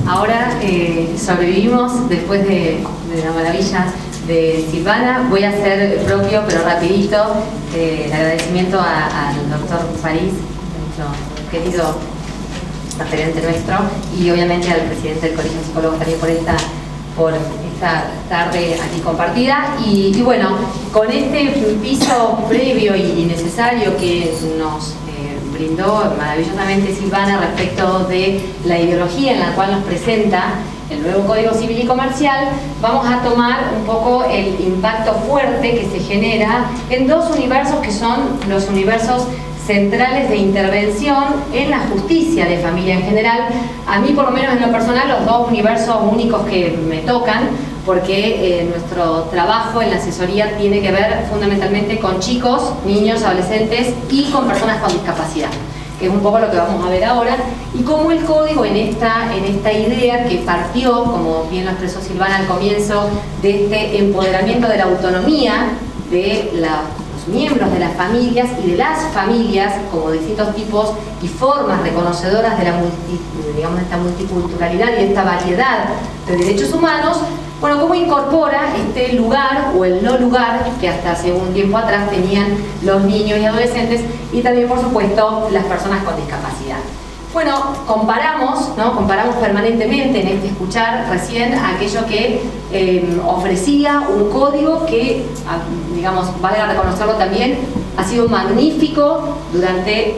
ahora sobrevivimos después de la maravilla de Silvana. Voy a hacer propio, pero rapidito, el agradecimiento al doctor París, nuestro querido referente nuestro, y obviamente al presidente del Colegio de Psicólogos también por esta tarde aquí compartida. Y bueno, con este piso previo y necesario que nos brindó maravillosamente Silvana respecto de la ideología en la cual nos presenta el nuevo Código Civil y Comercial, vamos a tomar un poco el impacto fuerte que se genera en dos universos que son los universos centrales de intervención en la justicia de familia en general. A mí, por lo menos en lo personal, los dos universos únicos que me tocan, porque nuestro trabajo en la asesoría tiene que ver fundamentalmente con chicos, niños, adolescentes y con personas con discapacidad, que es un poco lo que vamos a ver ahora, y cómo el código en esta idea que partió, como bien lo expresó Silvana al comienzo, de este empoderamiento de la autonomía de los miembros de las familias y de las familias como distintos tipos y formas reconocedoras de esta multiculturalidad y de esta variedad de derechos humanos. Bueno, cómo incorpora este lugar o el no lugar que hasta hace un tiempo atrás tenían los niños y adolescentes, y también, por supuesto, las personas con discapacidad. Bueno, comparamos permanentemente en este escuchar recién aquello que ofrecía un código que, digamos, vale a reconocerlo también, ha sido magnífico durante,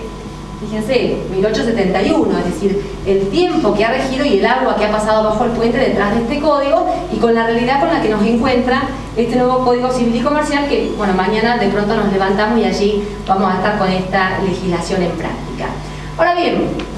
fíjense, 1871, es decir, el tiempo que ha regido y el agua que ha pasado bajo el puente detrás de este código, y con la realidad con la que nos encuentra este nuevo Código Civil y Comercial, que, bueno, mañana de pronto nos levantamos y allí vamos a estar con esta legislación en práctica. Ahora bien,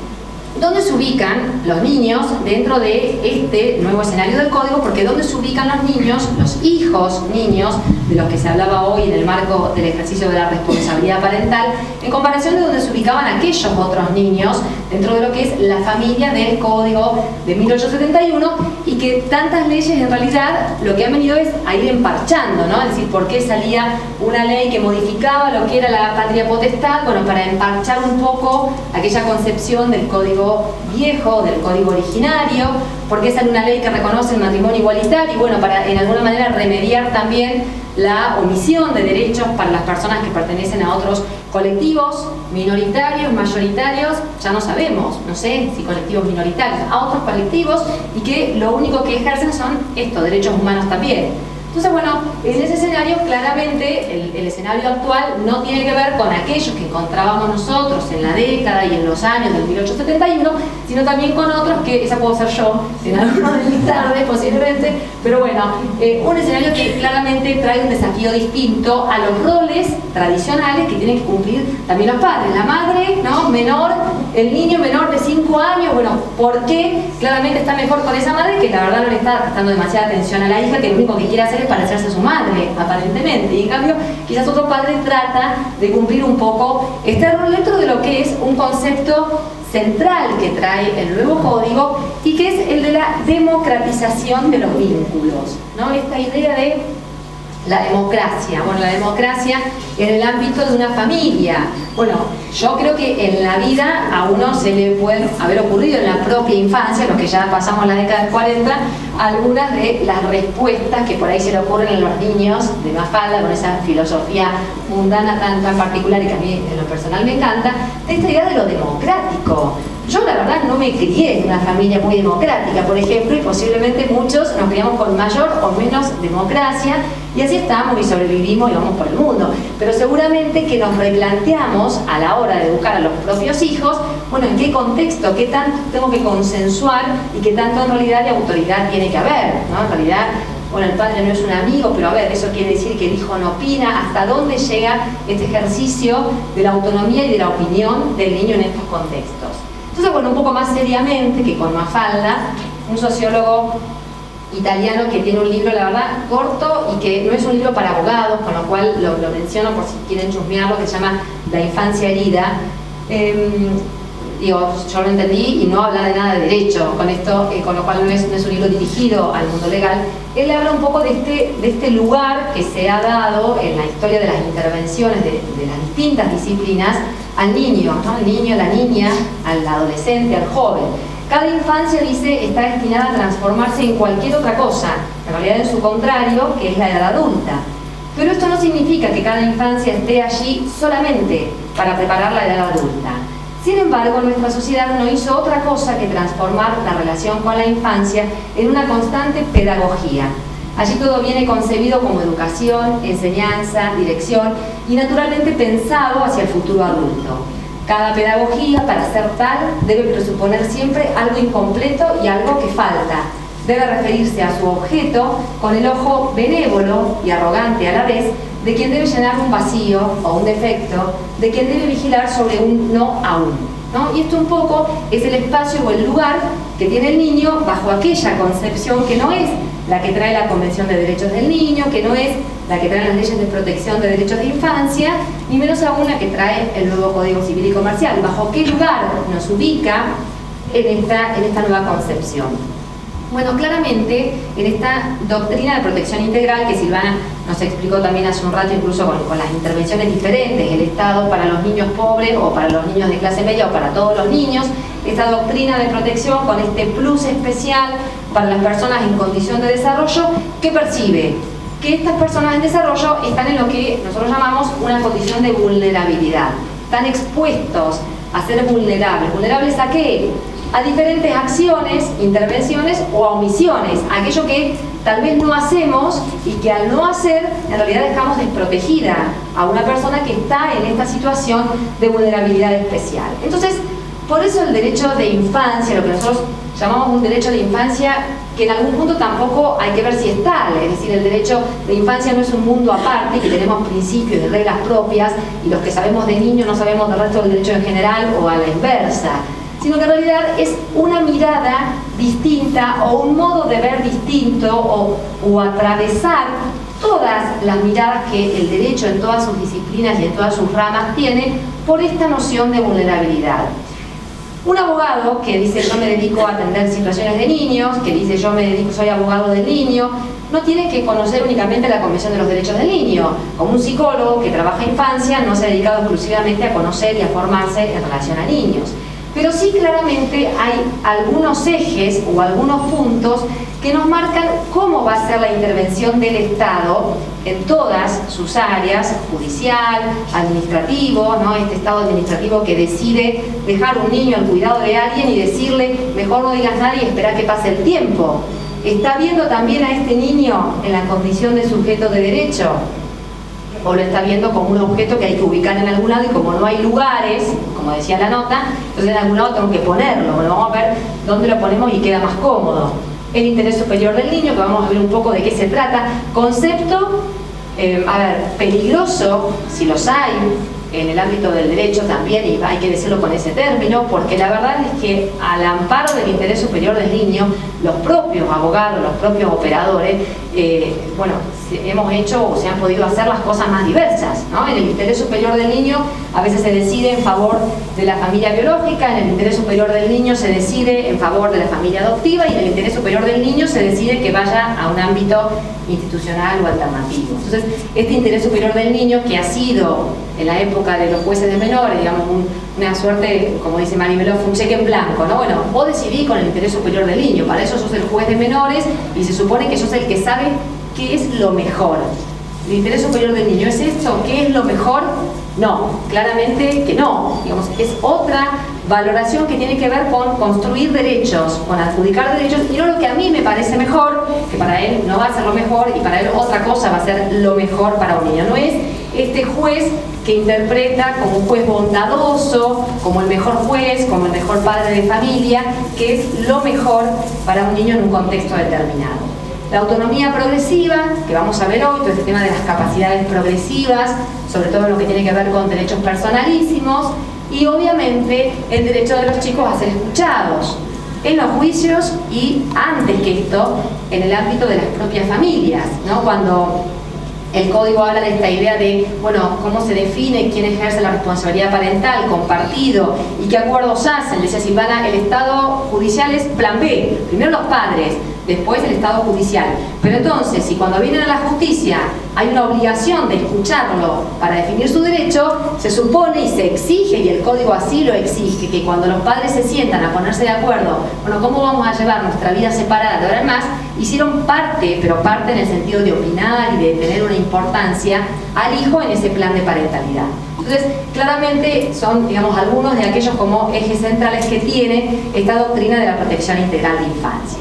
¿dónde se ubican los niños dentro de este nuevo escenario del código? Porque ¿dónde se ubican los niños, los hijos niños, de los que se hablaba hoy en el marco del ejercicio de la responsabilidad parental, en comparación de donde se ubicaban aquellos otros niños dentro de lo que es la familia del código de 1871, y que tantas leyes en realidad lo que han venido es a ir emparchando, ¿no? Es decir, ¿por qué salía una ley que modificaba lo que era la patria potestad? Bueno, para emparchar un poco aquella concepción del código viejo, del código originario. ¿Por qué sale una ley que reconoce el matrimonio igualitario? Bueno, para en alguna manera remediar también la omisión de derechos para las personas que pertenecen a otros colectivos minoritarios, mayoritarios, ya no sabemos, no sé si colectivos minoritarios, a otros colectivos, y que lo único que ejercen son estos derechos humanos también. Entonces, bueno, en ese escenario, claramente, el escenario actual no tiene que ver con aquellos que encontrábamos nosotros en la década y en los años del 1871, sino también con otros que, esa puedo ser yo, en algunos de mis tardes posiblemente, pero bueno, un escenario que claramente trae un desafío distinto a los roles tradicionales que tienen que cumplir también los padres. La madre, ¿no?, menor, el niño menor de 5 años, bueno, ¿por qué claramente está mejor con esa madre que la verdad no le está prestando demasiada atención a la hija, que lo único que quiere hacer es parecerse a su madre, aparentemente? Y en cambio, quizás otro padre trata de cumplir un poco este rol dentro de lo que es un concepto central que trae el nuevo código, y que es el de la democratización de los vínculos, ¿no? Esta idea de la democracia. Bueno, la democracia en el ámbito de una familia. Bueno, yo creo que en la vida a uno se le puede haber ocurrido en la propia infancia, los que ya pasamos la década del 40, algunas de las respuestas que por ahí se le ocurren a los niños de Mafalda, con esa filosofía mundana tan particular y que a mí en lo personal me encanta, de esta idea de lo democrático. Yo la verdad no me crié en una familia muy democrática, por ejemplo, y posiblemente muchos nos criamos con mayor o menos democracia, y así estamos y sobrevivimos y vamos por el mundo. Pero seguramente que nos replanteamos a la hora de educar a los propios hijos, bueno, en qué contexto, qué tanto tengo que consensuar y qué tanto en realidad de autoridad tiene que haber, ¿no? En realidad, bueno, el padre no es un amigo, pero a ver, eso quiere decir que el hijo no opina. ¿Hasta dónde llega este ejercicio de la autonomía y de la opinión del niño en estos contextos? Entonces, bueno, un poco más seriamente que con Mafalda, un sociólogo italiano que tiene un libro, la verdad, corto, y que no es un libro para abogados, con lo cual lo menciono por si quieren chusmearlo, que se llama La infancia herida. Digo, yo lo entendí y no habla de nada de derecho con esto, con lo cual no es un libro dirigido al mundo legal. Él habla un poco de este lugar que se ha dado en la historia de las intervenciones de las distintas disciplinas al niño, ¿no? Al niño, a la niña, al adolescente, al joven. Cada infancia, dice, está destinada a transformarse en cualquier otra cosa, en realidad en su contrario, que es la edad adulta. Pero esto no significa que cada infancia esté allí solamente para preparar la edad adulta. Sin embargo, nuestra sociedad no hizo otra cosa que transformar la relación con la infancia en una constante pedagogía. Allí todo viene concebido como educación, enseñanza, dirección y naturalmente pensado hacia el futuro adulto. Cada pedagogía, para ser tal, debe presuponer siempre algo incompleto y algo que falta. Debe referirse a su objeto con el ojo benévolo y arrogante a la vez de quien debe llenar un vacío o un defecto, de quien debe vigilar sobre un no aún, ¿no? Y esto un poco es el espacio o el lugar que tiene el niño bajo aquella concepción que no es la que trae la Convención de Derechos del Niño, que no es la que trae las leyes de protección de derechos de infancia, ni menos aún la que trae el nuevo Código Civil y Comercial. ¿Bajo qué lugar nos ubica en esta nueva concepción? Bueno, claramente en esta doctrina de protección integral que Silvana nos explicó también hace un rato, incluso con las intervenciones diferentes, el Estado para los niños pobres o para los niños de clase media o para todos los niños, esta doctrina de protección con este plus especial para las personas en condición de desarrollo, ¿qué percibe? Que estas personas en desarrollo están en lo que nosotros llamamos una condición de vulnerabilidad, están expuestos a ser vulnerables. ¿Vulnerables a qué? A diferentes acciones, intervenciones o a omisiones, aquello que tal vez no hacemos y que al no hacer en realidad dejamos desprotegida a una persona que está en esta situación de vulnerabilidad especial. Entonces, por eso el derecho de infancia, lo que nosotros llamamos un derecho de infancia, que en algún punto tampoco hay que ver si es tal, es decir, el derecho de infancia no es un mundo aparte, que tenemos principios y reglas propias y los que sabemos de niños no sabemos del resto del derecho en general o a la inversa, sino que en realidad es una mirada distinta o un modo de ver distinto o atravesar todas las miradas que el derecho en todas sus disciplinas y en todas sus ramas tiene por esta noción de vulnerabilidad. Un abogado que dice yo me dedico a atender situaciones de niños, que dice soy abogado del niño, no tiene que conocer únicamente la Convención de los Derechos del Niño. Como un psicólogo que trabaja infancia no se ha dedicado exclusivamente a conocer y a formarse en relación a niños. Pero sí claramente hay algunos ejes o algunos puntos que nos marcan cómo va a ser la intervención del Estado en todas sus áreas, judicial, administrativo, ¿no? Este Estado administrativo que decide dejar un niño al cuidado de alguien y decirle mejor no digas nada y espera que pase el tiempo. ¿Está viendo también a este niño en la condición de sujeto de derecho? ¿O lo está viendo como un objeto que hay que ubicar en algún lado y como no hay lugares, como decía la nota, entonces en algún lado tengo que ponerlo? Bueno, vamos a ver dónde lo ponemos y queda más cómodo. El interés superior del niño, que vamos a ver un poco de qué se trata. Concepto, peligroso, si los hay, en el ámbito del derecho también, y hay que decirlo con ese término, porque la verdad es que al amparo del interés superior del niño, los propios abogados, los propios operadores, hemos hecho o se han podido hacer las cosas más diversas, ¿no? En el interés superior del niño a veces se decide en favor de la familia biológica, en el interés superior del niño se decide en favor de la familia adoptiva y en el interés superior del niño se decide que vaya a un ámbito institucional o alternativo. Entonces, este interés superior del niño, que ha sido en la época de los jueces de menores, digamos, una suerte, como dice Maribel, un cheque en blanco, ¿no? Bueno, vos decidís con el interés superior del niño, para eso sos el juez de menores y se supone que sos el que sabe qué es lo mejor. ¿El interés superior del niño es esto? ¿Qué es lo mejor? No, claramente que no. Digamos, es otra valoración que tiene que ver con construir derechos, con adjudicar derechos, y no lo que a mí me parece mejor, que para él no va a ser lo mejor y para él otra cosa va a ser lo mejor para un niño. No es este juez que interpreta como un juez bondadoso, como el mejor juez, como el mejor padre de familia, que es lo mejor para un niño en un contexto determinado. La autonomía progresiva, que vamos a ver hoy, todo este tema de las capacidades progresivas, sobre todo lo que tiene que ver con derechos personalísimos, y obviamente el derecho de los chicos a ser escuchados en los juicios y antes que esto, en el ámbito de las propias familias, ¿no? Cuando el código habla de esta idea de, bueno, cómo se define quién ejerce la responsabilidad parental, compartido, y qué acuerdos hacen. Decía Silvana, el Estado judicial es plan B. Primero los padres, después el Estado judicial. Pero entonces, si cuando vienen a la justicia hay una obligación de escucharlo para definir su derecho, se supone y se exige, y el Código así lo exige, que cuando los padres se sientan a ponerse de acuerdo, bueno, ¿cómo vamos a llevar nuestra vida separada de ahora en más? Hicieron parte, pero parte en el sentido de opinar y de tener una importancia al hijo en ese plan de parentalidad. Entonces, claramente son, digamos, algunos de aquellos como ejes centrales que tiene esta doctrina de la protección integral de infancia.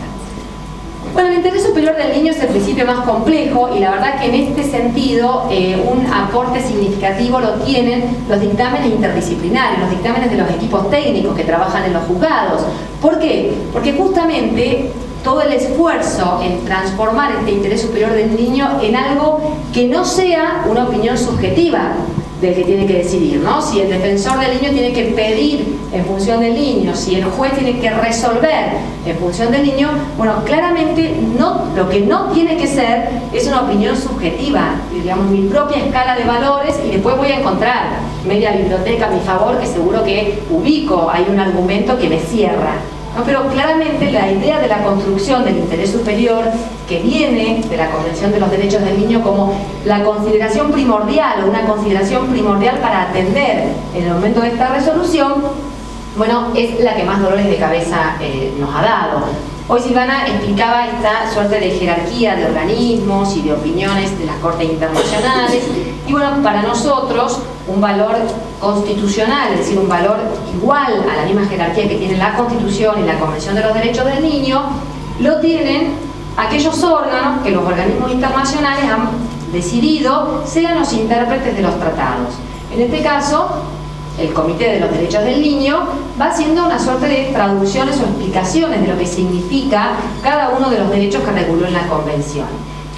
Bueno, el interés superior del niño es el principio más complejo y la verdad que en este sentido un aporte significativo lo tienen los dictámenes interdisciplinarios, los dictámenes de los equipos técnicos que trabajan en los juzgados. ¿Por qué? Porque justamente todo el esfuerzo en transformar este interés superior del niño en algo que no sea una opinión subjetiva del que tiene que decidir, ¿no? Si el defensor del niño tiene que pedir en función del niño, si el juez tiene que resolver en función del niño, bueno, claramente no, lo que no tiene que ser es una opinión subjetiva, digamos, mi propia escala de valores, y después voy a encontrar media biblioteca a mi favor que seguro que ubico, hay un argumento que me cierra. No, pero claramente la idea de la construcción del interés superior, que viene de la Convención de los Derechos del Niño como la consideración primordial, o una consideración primordial para atender en el momento de esta resolución, bueno, es la que más dolores de cabeza nos ha dado. Hoy Silvana explicaba esta suerte de jerarquía de organismos y de opiniones de las Cortes Internacionales, y bueno, para nosotros un valor constitucional, es decir, un valor igual a la misma jerarquía que tiene la Constitución y la Convención de los Derechos del Niño, lo tienen aquellos órganos que los organismos internacionales han decidido sean los intérpretes de los tratados. En este caso, el Comité de los Derechos del Niño va haciendo una suerte de traducciones o explicaciones de lo que significa cada uno de los derechos que reguló en la Convención.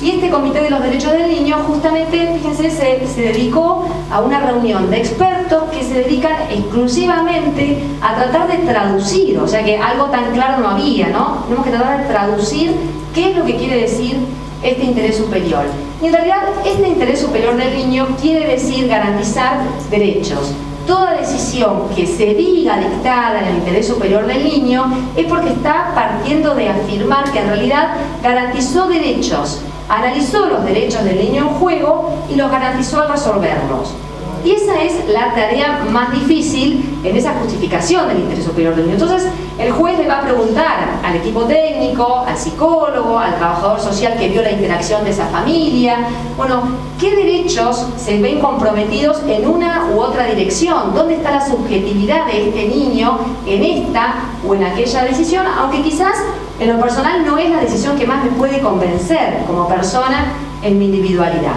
Y este Comité de los Derechos del Niño justamente, fíjense, se dedicó a una reunión de expertos que se dedican exclusivamente a tratar de traducir, o sea que algo tan claro no había, ¿no? Tenemos que tratar de traducir qué es lo que quiere decir este interés superior. Y en realidad este interés superior del niño quiere decir garantizar derechos. Toda decisión que se diga dictada en el interés superior del niño es porque está partiendo de afirmar que en realidad garantizó derechos, analizó los derechos del niño en juego y los garantizó al resolverlos. Y esa es la tarea más difícil en esa justificación del interés superior del niño. Entonces, el juez le va a preguntar al equipo técnico, al psicólogo, al trabajador social que vio la interacción de esa familia, bueno, ¿qué derechos se ven comprometidos en una u otra dirección? ¿Dónde está la subjetividad de este niño en esta o en aquella decisión? Aunque quizás en lo personal no es la decisión que más me puede convencer como persona en mi individualidad.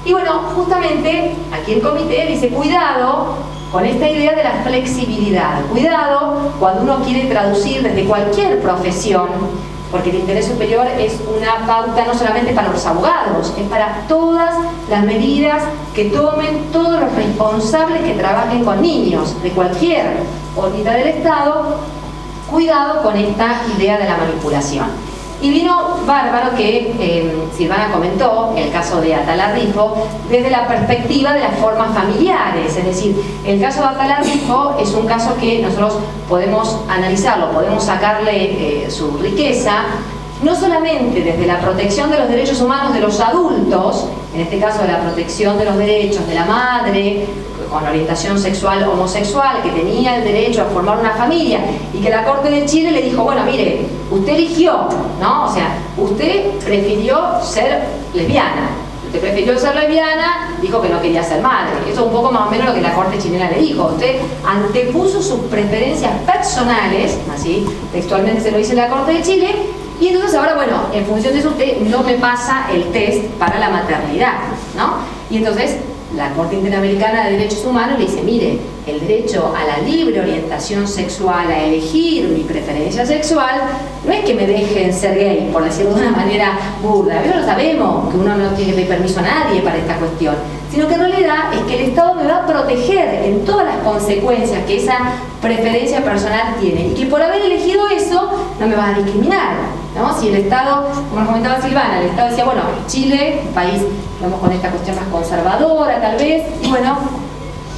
Y bueno, justamente aquí el comité dice cuidado con esta idea de la flexibilidad, cuidado cuando uno quiere traducir desde cualquier profesión, porque el interés superior es una pauta no solamente para los abogados, es para todas las medidas que tomen todos los responsables que trabajen con niños de cualquier órbita del Estado. Cuidado con esta idea de la manipulación. Y vino bárbaro que Silvana comentó el caso de Atala Rifo desde la perspectiva de las formas familiares, es decir, el caso de Atala Rifo es un caso que nosotros podemos analizarlo, podemos sacarle su riqueza, no solamente desde la protección de los derechos humanos de los adultos, en este caso de la protección de los derechos de la madre con orientación sexual homosexual, que tenía el derecho a formar una familia, y que la Corte de Chile le dijo, bueno, mire, usted eligió, ¿no? O sea, usted prefirió ser lesbiana, usted prefirió ser lesbiana, dijo que no quería ser madre. Eso es un poco más o menos lo que la Corte chilena le dijo. Usted antepuso sus preferencias personales, así textualmente se lo dice la Corte de Chile, y entonces ahora, bueno, en función de eso usted no me pasa el test para la maternidad, ¿no? Y entonces la Corte Interamericana de Derechos Humanos le dice, mire, el derecho a la libre orientación sexual, a elegir mi preferencia sexual, no es que me dejen ser gay, por decirlo de una manera burda. Pero lo sabemos, que uno no tiene que pedir permiso a nadie para esta cuestión, sino que en realidad es que el Estado me va a proteger en todas las consecuencias que esa preferencia personal tiene, y que por haber elegido eso no me va a discriminar, ¿no? Si el Estado, como nos comentaba Silvana, el Estado decía, bueno, Chile, un país, vamos con esta cuestión más conservadora tal vez, y bueno,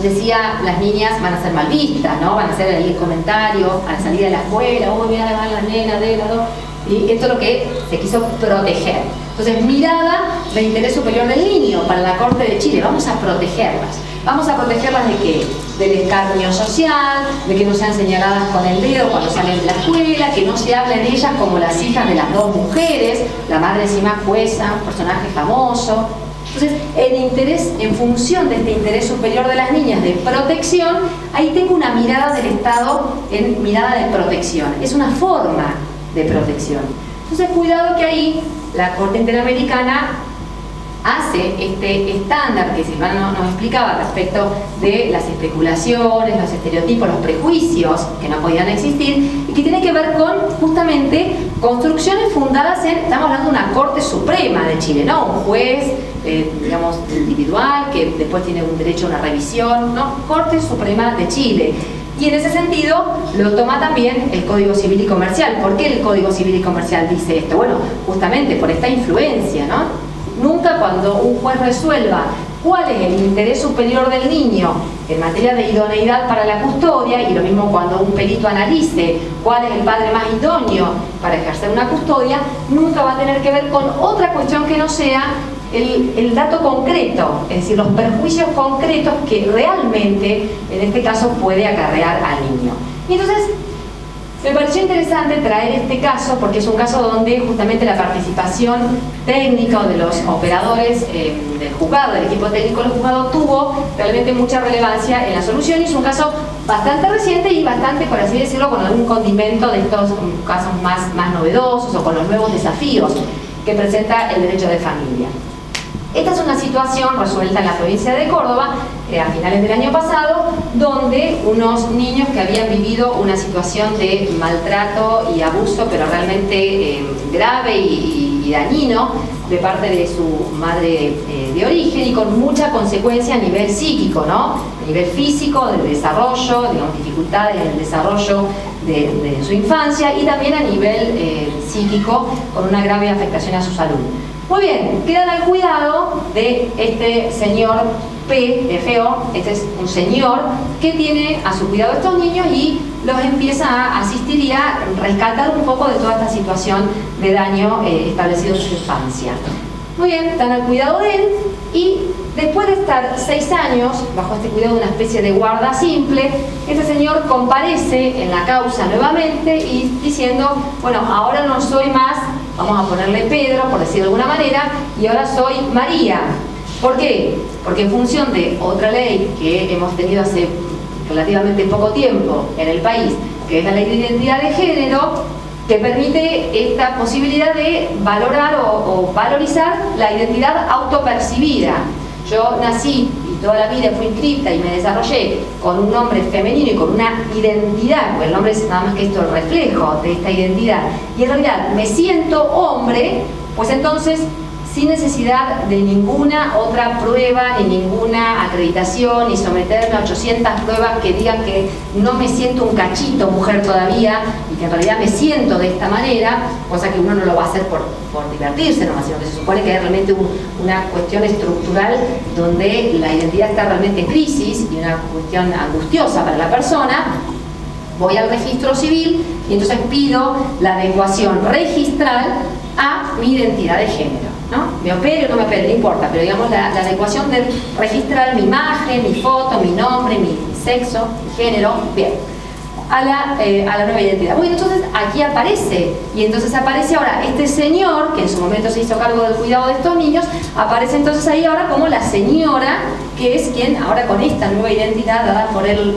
decía, las niñas van a ser mal vistas, ¿no? Van a hacer ahí el comentario a la salida de la escuela, uy, mira, van las nenas de las dos. Y esto es lo que se quiso proteger. Entonces, mirada de interés superior del niño para la Corte de Chile. Vamos a protegerlas. ¿Vamos a protegerlas de qué? Del escarnio social, de que no sean señaladas con el dedo cuando salen de la escuela, que no se hable de ellas como las hijas de las dos mujeres, la madre encima jueza, un personaje famoso. Entonces, el interés, en función de este interés superior de las niñas de protección, ahí tengo una mirada del Estado en mirada de protección. Es una forma de protección. Entonces, cuidado que ahí la Corte Interamericana hace este estándar que Silvana nos explicaba respecto de las especulaciones, los estereotipos, los prejuicios que no podían existir y que tiene que ver con justamente construcciones fundadas en, estamos hablando de una Corte Suprema de Chile, ¿no? Un juez, digamos, individual que después tiene un derecho a una revisión, ¿no? Corte Suprema de Chile. Y en ese sentido lo toma también el Código Civil y Comercial. ¿Por qué el Código Civil y Comercial dice esto? Bueno, justamente por esta influencia, ¿no? Nunca cuando un juez resuelva cuál es el interés superior del niño en materia de idoneidad para la custodia, y lo mismo cuando un perito analice cuál es el padre más idóneo para ejercer una custodia, nunca va a tener que ver con otra cuestión que no sea el dato concreto, es decir, los perjuicios concretos que realmente en este caso puede acarrear al niño. Y entonces me pareció interesante traer este caso porque es un caso donde justamente la participación técnica de los operadores del juzgado, del equipo técnico del juzgado, tuvo realmente mucha relevancia en la solución, y es un caso bastante reciente y bastante, por así decirlo, con algún condimento de estos casos más novedosos o con los nuevos desafíos que presenta el derecho de familia. Esta es una situación resuelta en la provincia de Córdoba a finales del año pasado, donde unos niños que habían vivido una situación de maltrato y abuso, pero realmente grave y dañino, de parte de su madre de origen, y con mucha consecuencia a nivel psíquico, ¿no? A nivel físico, del desarrollo, digamos, dificultades en el desarrollo de su infancia, y también a nivel psíquico, con una grave afectación a su salud. Muy bien, quedan al cuidado de este señor P, de feo. Este es un señor que tiene a su cuidado estos niños y los empieza a asistir y a rescatar un poco de toda esta situación de daño establecido en su infancia. Muy bien, están al cuidado de él, y después de estar 6 años bajo este cuidado de una especie de guarda simple, este señor comparece en la causa nuevamente y diciendo, bueno, ahora no soy más, vamos a ponerle Pedro, por decirlo de alguna manera, y ahora soy María. ¿Por qué? Porque en función de otra ley que hemos tenido hace relativamente poco tiempo en el país, que es la ley de identidad de género, que permite esta posibilidad de valorar o valorizar la identidad autopercibida. Yo nací y toda la vida fui inscripta y me desarrollé con un nombre femenino y con una identidad, porque el nombre es nada más que esto, el reflejo de esta identidad, y en realidad me siento hombre, pues entonces, sin necesidad de ninguna otra prueba, ni ninguna acreditación, ni someterme a 800 pruebas que digan que no me siento un cachito mujer todavía, y que en realidad me siento de esta manera, cosa que uno no lo va a hacer por divertirse nomás, sino que se supone que hay realmente una cuestión estructural donde la identidad está realmente en crisis, y una cuestión angustiosa para la persona. Voy al registro civil y entonces pido la adecuación registral a mi identidad de género, ¿no? Me opere o no me opere, no importa, pero digamos la adecuación de registrar mi imagen, mi foto, mi nombre, mi sexo, mi género, bien, a la nueva identidad. Bueno, entonces aquí aparece, y entonces aparece ahora este señor, que en su momento se hizo cargo del cuidado de estos niños, aparece entonces ahí ahora como la señora, que es quien ahora con esta nueva identidad dada por el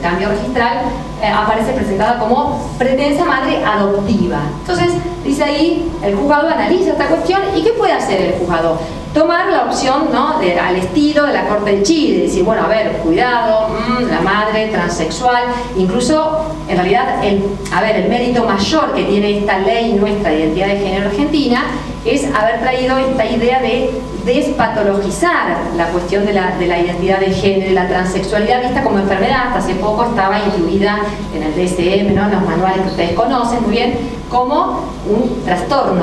cambio registral, aparece presentada como pretensa madre adoptiva. Entonces, dice ahí, el juzgado analiza esta cuestión, y ¿qué puede hacer el juzgado? Tomar la opción, ¿no?, al estilo de la Corte de Chile, decir, bueno, a ver, cuidado, la madre transexual, incluso, en realidad, el mérito mayor que tiene esta ley nuestra de identidad de género argentina es haber traído esta idea de despatologizar la cuestión de la identidad de género y la transexualidad vista como enfermedad. Hasta hace poco estaba incluida en el DSM, ¿no?, en los manuales que ustedes conocen muy bien, como un trastorno,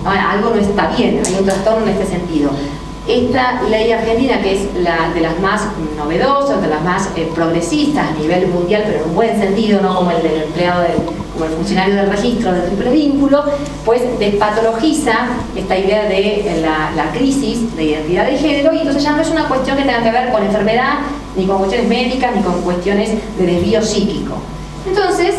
¿no? Algo no está bien, hay un trastorno en este sentido. Esta ley argentina, que es de las más novedosas, de las más progresistas a nivel mundial, pero en un buen sentido, no como el del empleado como el funcionario del registro del triple vínculo, pues despatologiza esta idea de la crisis de identidad de género, y entonces ya no es una cuestión que tenga que ver con enfermedad, ni con cuestiones médicas, ni con cuestiones de desvío psíquico. Entonces,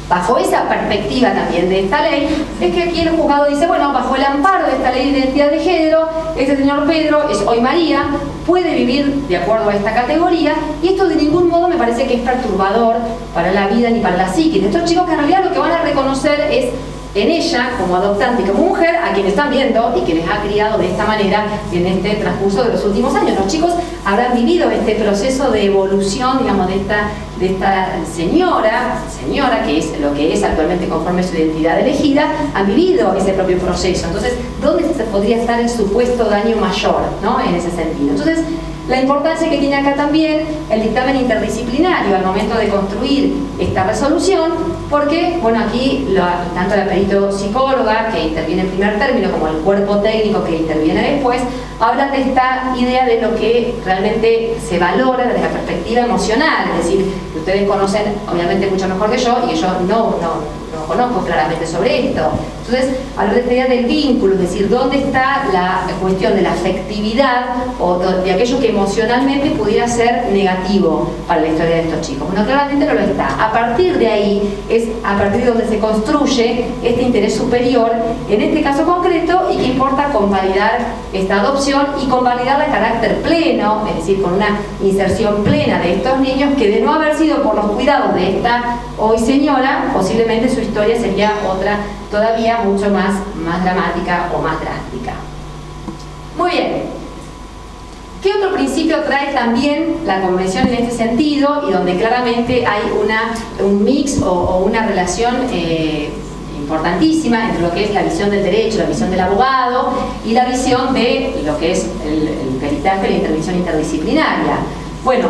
bajo esa perspectiva también de esta ley, es que aquí el juzgado dice, bueno, bajo el amparo de esta ley de identidad de género, este señor Pedro es hoy María, puede vivir de acuerdo a esta categoría, y esto de ningún modo me parece que es perturbador para la vida ni para la psique de estos chicos, que en realidad lo que van a reconocer es en ella, como adoptante y como mujer, a quien están viendo y que les ha criado de esta manera en este transcurso de los últimos años. Los chicos habrán vivido este proceso de evolución, digamos, de esta señora, que es lo que es actualmente conforme a su identidad elegida, han vivido ese propio proceso. Entonces, ¿dónde podría estar el supuesto daño mayor, ¿no?, en ese sentido? Entonces, la importancia que tiene acá también el dictamen interdisciplinario al momento de construir esta resolución, porque, bueno, aquí tanto la perito psicóloga que interviene en primer término como el cuerpo técnico que interviene después, hablan de esta idea de lo que realmente se valora desde la perspectiva emocional, es decir, que ustedes conocen obviamente mucho mejor que yo, y yo no conozco claramente sobre esto. Entonces, hablo de esta idea del vínculo, es decir, dónde está la cuestión de la afectividad o de aquello que emocionalmente pudiera ser negativo para la historia de estos chicos. Bueno, claramente no lo está. A partir de ahí, es a partir de donde se construye este interés superior, en este caso concreto, y que importa convalidar esta adopción y convalidarla a carácter pleno, es decir, con una inserción plena de estos niños, que de no haber sido por los cuidados de esta hoy señora, posiblemente su historia sería otra todavía mucho más dramática o más drástica. Muy bien. ¿Qué otro principio trae también la Convención en este sentido, y donde claramente hay un mix o una relación importantísima entre lo que es la visión del derecho, la visión del abogado y la visión de lo que es el peritaje y la intervención interdisciplinaria? Bueno,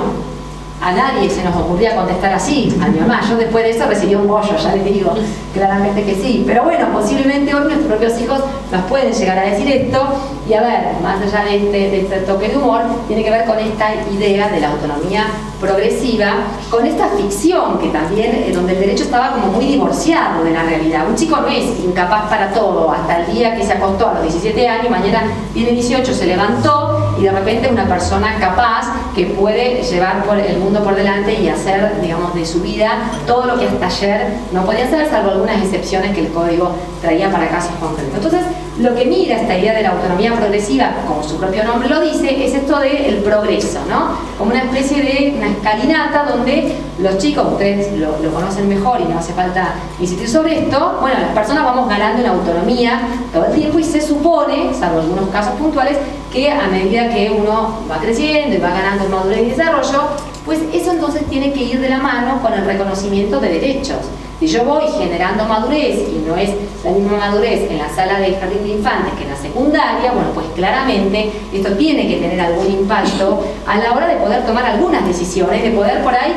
a nadie se nos ocurría contestar así, a mi mamá. Yo después de eso recibí un bollo, ya les digo, claramente que sí. Pero bueno, posiblemente hoy nuestros propios hijos nos pueden llegar a decir esto, y a ver, más allá de este toque de humor, tiene que ver con esta idea de la autonomía progresiva, con esta ficción que también, donde el derecho estaba como muy divorciado de la realidad. Un chico no es incapaz para todo, hasta el día que se acostó a los 17 años, mañana tiene 18, se levantó y de repente es una persona capaz que puede llevar por el mundo por delante y hacer, digamos, de su vida todo lo que hasta ayer no podía hacer, salvo algunas excepciones que el código traía para casos concretos. Entonces, lo que mira esta idea de la autonomía progresiva, como su propio nombre lo dice, es esto del progreso, ¿no? Como una especie de una escalinata donde los chicos, ustedes lo conocen mejor y no hace falta insistir sobre esto, bueno, las personas vamos ganando en autonomía todo el tiempo, y se supone, salvo algunos casos puntuales, que a medida que uno va creciendo y va ganando en madurez y desarrollo, pues eso entonces tiene que ir de la mano con el reconocimiento de derechos. Si yo voy generando madurez y no es la misma madurez en la sala de jardín de infantes que en la secundaria, bueno, pues claramente esto tiene que tener algún impacto a la hora de poder tomar algunas decisiones, de poder por ahí,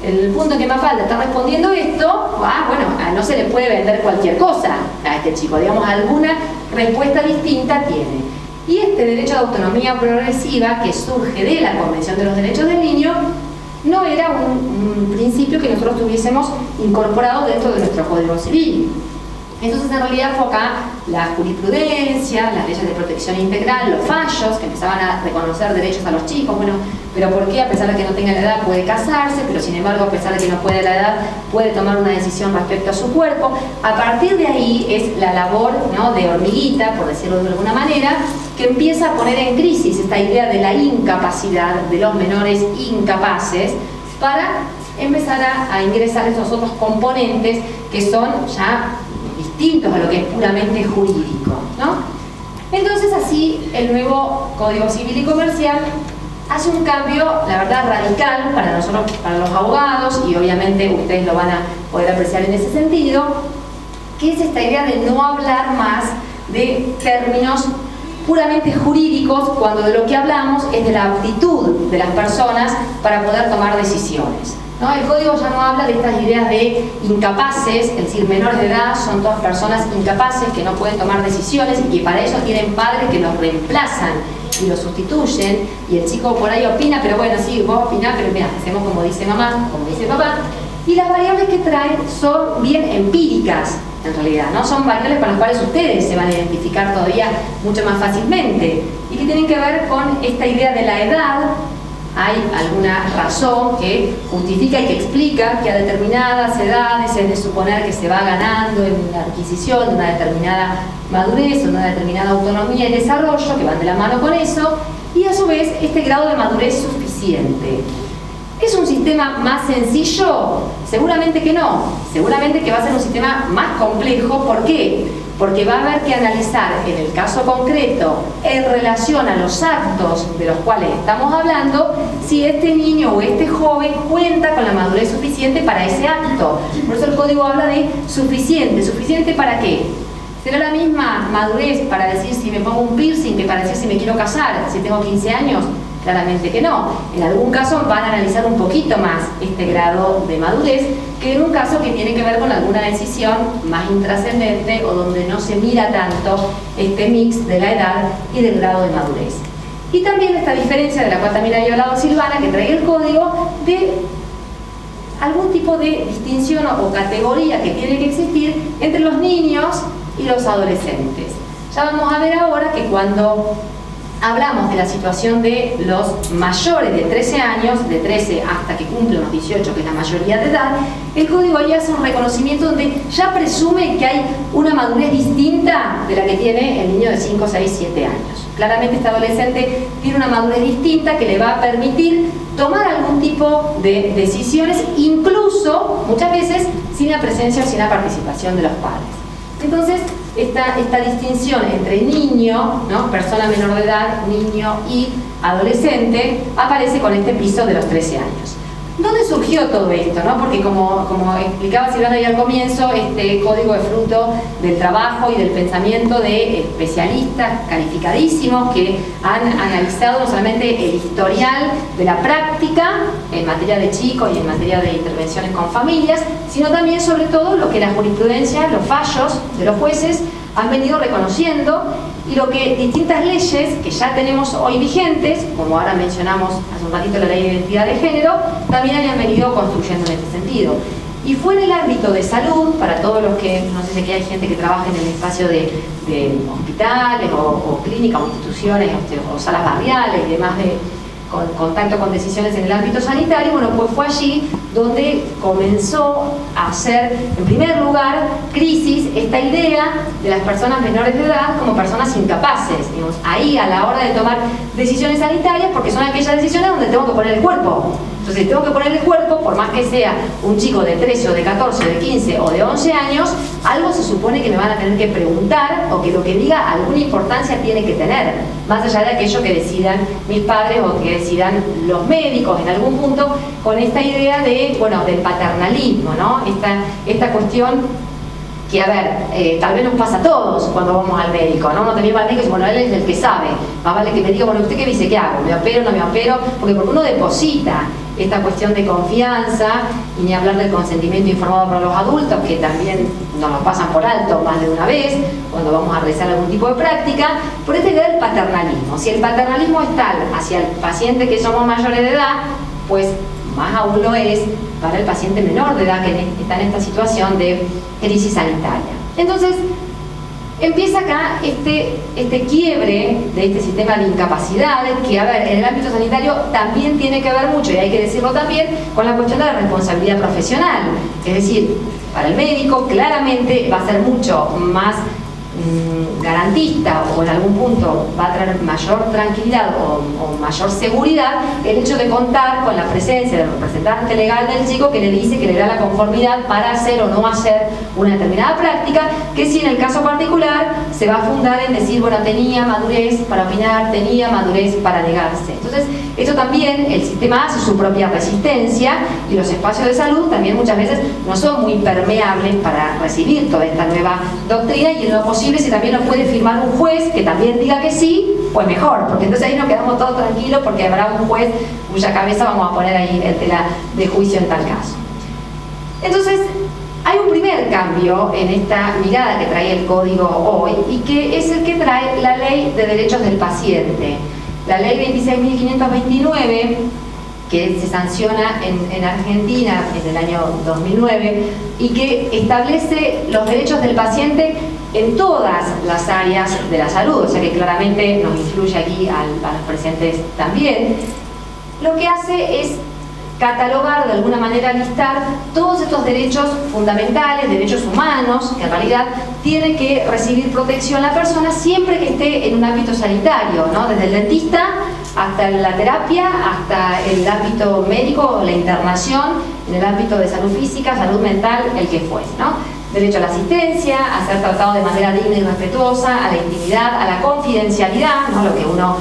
el punto que me falta está respondiendo esto, bueno, no se le puede vender cualquier cosa a este chico, digamos, alguna respuesta distinta tiene. Y este derecho de autonomía progresiva que surge de la Convención de los Derechos del Niño no era un principio que nosotros tuviésemos incorporado dentro de nuestro Código Civil. Entonces, en realidad fue acá la jurisprudencia, las leyes de protección integral, los fallos que empezaban a reconocer derechos a los chicos. Bueno, pero ¿por qué? A pesar de que no tenga la edad puede casarse, pero sin embargo, a pesar de que no puede la edad, puede tomar una decisión respecto a su cuerpo. A partir de ahí es la labor, ¿no?, de hormiguita, por decirlo de alguna manera, que empieza a poner en crisis esta idea de la incapacidad de los menores incapaces para empezar a ingresar esos otros componentes que son ya distintos a lo que es puramente jurídico, ¿no? Entonces, así el nuevo Código Civil y Comercial hace un cambio, la verdad, radical para nosotros, para los abogados, y obviamente ustedes lo van a poder apreciar en ese sentido, que es esta idea de no hablar más de términos puramente jurídicos, cuando de lo que hablamos es de la aptitud de las personas para poder tomar decisiones, ¿no? El código ya no habla de estas ideas de incapaces, es decir, menores de edad son todas personas incapaces que no pueden tomar decisiones y que para eso tienen padres que los reemplazan y los sustituyen, y el chico por ahí opina, pero bueno, sí, vos opinás, pero mira, hacemos como dice mamá, como dice papá. Y las variables que traen son bien empíricas, en realidad, ¿no? Son variables con las cuales ustedes se van a identificar todavía mucho más fácilmente y que tienen que ver con esta idea de la edad. Hay alguna razón que justifica y que explica que a determinadas edades es de suponer que se va ganando en la adquisición de una determinada madurez, una determinada autonomía y desarrollo, que van de la mano con eso, y a su vez este grado de madurez suficiente. ¿Es un sistema más sencillo? Seguramente que no. Seguramente que va a ser un sistema más complejo. ¿Por qué? Porque va a haber que analizar en el caso concreto, en relación a los actos de los cuales estamos hablando, si este niño o este joven cuenta con la madurez suficiente para ese acto. Por eso el código habla de suficiente. ¿Suficiente para qué? ¿Será la misma madurez para decir si me pongo un piercing que para decir si me quiero casar, si tengo 15 años? Claramente que no. En algún caso van a analizar un poquito más este grado de madurez que en un caso que tiene que ver con alguna decisión más intrascendente o donde no se mira tanto este mix de la edad y del grado de madurez. Y también esta diferencia de la cual también había hablado Silvana, que trae el código, de algún tipo de distinción o categoría que tiene que existir entre los niños y los adolescentes. Ya vamos a ver ahora que cuando hablamos de la situación de los mayores de 13 años, de 13 hasta que cumplen los 18, que es la mayoría de edad, el código ya hace un reconocimiento donde ya presume que hay una madurez distinta de la que tiene el niño de 5, 6, 7 años. Claramente este adolescente tiene una madurez distinta que le va a permitir tomar algún tipo de decisiones, incluso muchas veces sin la presencia o sin la participación de los padres. Entonces, esta distinción entre niño, ¿no? Persona menor de edad, niño y adolescente, aparece con este piso de los 13 años. ¿Dónde surgió todo esto, no? Porque como explicaba Silvana ahí al comienzo, este código es fruto del trabajo y del pensamiento de especialistas calificadísimos que han analizado no solamente el historial de la práctica en materia de chicos y en materia de intervenciones con familias, sino también sobre todo lo que la jurisprudencia, los fallos de los jueces han venido reconociendo y lo que distintas leyes que ya tenemos hoy vigentes, como ahora mencionamos hace un ratito la ley de identidad de género, también hayan venido construyendo en este sentido. Y fue en el ámbito de salud, para todos los que, no sé si aquí hay gente que trabaja en el espacio de hospitales o clínicas o instituciones o salas barriales y demás con contacto con decisiones en el ámbito sanitario, bueno, pues fue allí donde comenzó a hacer, en primer lugar, crisis esta idea de las personas menores de edad como personas incapaces, digamos, ahí a la hora de tomar decisiones sanitarias, porque son aquellas decisiones donde tengo que poner el cuerpo. Entonces, si tengo que poner el cuerpo, por más que sea un chico de 13 o de 14 o de 15 o de 11 años, algo se supone que me van a tener que preguntar o que lo que diga alguna importancia tiene que tener, más allá de aquello que decidan mis padres o que decidan los médicos en algún punto, con esta idea de, bueno, del paternalismo, ¿no? Esta cuestión que, a ver, tal vez nos pasa a todos cuando vamos al médico, ¿no? Uno también va al médico y dice, bueno, él es el que sabe, más vale que me diga, bueno, ¿usted qué dice? ¿Qué hago? ¿Me opero? ¿No me opero? Porque uno deposita esta cuestión de confianza, y ni hablar del consentimiento informado para los adultos, que también nos lo pasan por alto más de una vez cuando vamos a realizar algún tipo de práctica, por esta idea del paternalismo. Si el paternalismo es tal hacia el paciente que somos mayores de edad, pues más aún lo es para el paciente menor de edad que está en esta situación de crisis sanitaria. Entonces, empieza acá este quiebre de este sistema de incapacidades que, a ver, en el ámbito sanitario también tiene que ver mucho, y hay que decirlo también, con la cuestión de la responsabilidad profesional. Es decir, para el médico claramente va a ser mucho más garantista, o en algún punto va a traer mayor tranquilidad o mayor seguridad el hecho de contar con la presencia del representante legal del chico que le dice que le da la conformidad para hacer o no hacer una determinada práctica, que si en el caso particular se va a fundar en decir, bueno, tenía madurez para opinar, tenía madurez para negarse. Entonces, eso también, el sistema hace su propia resistencia, y los espacios de salud también muchas veces no son muy permeables para recibir toda esta nueva doctrina, y en lo posible, si también lo puede firmar un juez que también diga que sí, pues mejor, porque entonces ahí nos quedamos todos tranquilos, porque habrá un juez cuya cabeza vamos a poner ahí en tela de juicio en tal caso. Entonces, hay un primer cambio en esta mirada que trae el código hoy, y que es el que trae la Ley de Derechos del Paciente. La Ley 26.529 que se sanciona en Argentina en el año 2009 y que establece los derechos del paciente en todas las áreas de la salud, o sea que claramente nos incluye aquí a los presentes también. Lo que hace es catalogar, de alguna manera listar todos estos derechos fundamentales, derechos humanos, que en realidad tiene que recibir protección la persona siempre que esté en un ámbito sanitario, ¿no? Desde el dentista hasta la terapia, hasta el ámbito médico, la internación, en el ámbito de salud física, salud mental, el que fuese, ¿no? Derecho a la asistencia, a ser tratado de manera digna y respetuosa, a la intimidad, a la confidencialidad, ¿no? Lo que uno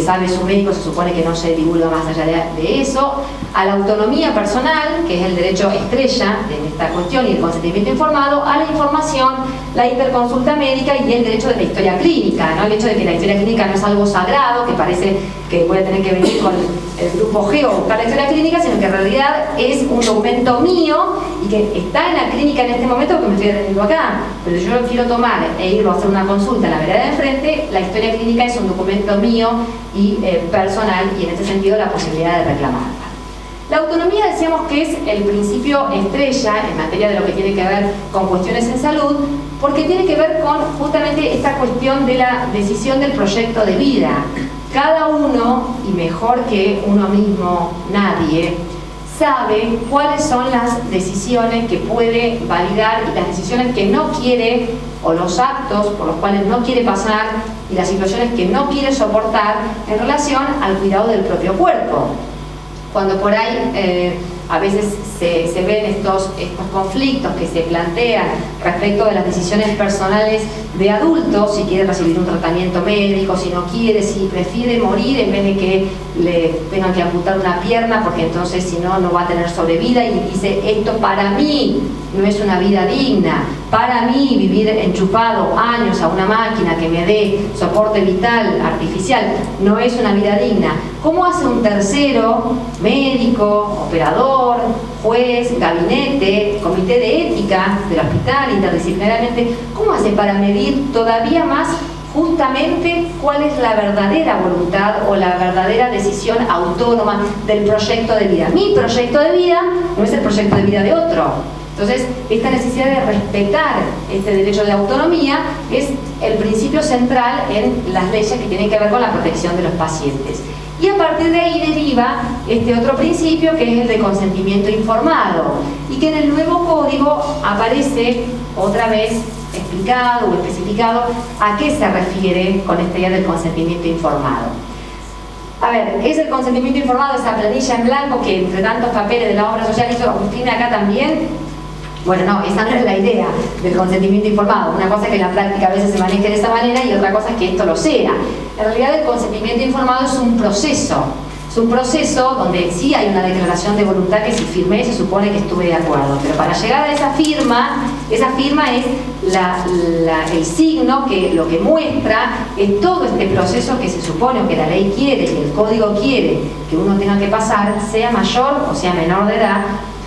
sabe su médico se supone que no se divulga más allá de eso, a la autonomía personal, que es el derecho estrella de esta cuestión, y el consentimiento informado, a la información, la interconsulta médica y el derecho de la historia clínica, ¿no? El hecho de que la historia clínica no es algo sagrado, que parece que voy a tener que venir con el grupo G o buscar la historia clínica, sino que en realidad es un documento mío y que está en la clínica en este momento porque me estoy atendiendo acá, pero si yo lo quiero tomar e ir a hacer una consulta en la vereda de enfrente, la historia clínica es un documento mío y personal, y en ese sentido la posibilidad de reclamarla. La autonomía decíamos que es el principio estrella en materia de lo que tiene que ver con cuestiones en salud, porque tiene que ver con justamente esta cuestión de la decisión del proyecto de vida. Cada uno, y mejor que uno mismo, nadie, sabe cuáles son las decisiones que puede validar y las decisiones que no quiere, o los actos por los cuales no quiere pasar y las situaciones que no quiere soportar en relación al cuidado del propio cuerpo. Cuando por ahí a veces se ven estos conflictos que se plantean respecto de las decisiones personales de adultos, si quiere recibir un tratamiento médico, si no quiere, si prefiere morir en vez de que le tengan que amputar una pierna porque entonces si no, no va a tener sobrevida, y dice, esto para mí no es una vida digna, para mí vivir enchufado años a una máquina que me dé soporte vital artificial no es una vida digna. ¿Cómo hace un tercero, médico, operador, juez, gabinete, comité de ética del hospital, interdisciplinariamente, cómo hace para medir todavía más justamente cuál es la verdadera voluntad o la verdadera decisión autónoma del proyecto de vida? Mi proyecto de vida no es el proyecto de vida de otro. Entonces, esta necesidad de respetar este derecho de autonomía es el principio central en las leyes que tienen que ver con la protección de los pacientes. Y a partir de ahí deriva este otro principio, que es el de consentimiento informado, y que en el nuevo código aparece otra vez explicado o especificado a qué se refiere con esta idea del consentimiento informado. A ver, es el consentimiento informado, esa planilla en blanco que entre tantos papeles de la obra social hizo Agustina acá también. Bueno, no, esa no es la idea del consentimiento informado. Una cosa es que en la práctica a veces se maneje de esa manera y otra cosa es que esto lo sea. En realidad el consentimiento informado es un proceso. Es un proceso donde sí hay una declaración de voluntad que si firmé se supone que estuve de acuerdo. Pero para llegar a esa firma es el signo que lo que muestra es todo este proceso que se supone o que la ley quiere, que el código quiere que uno tenga que pasar, sea mayor o sea menor de edad,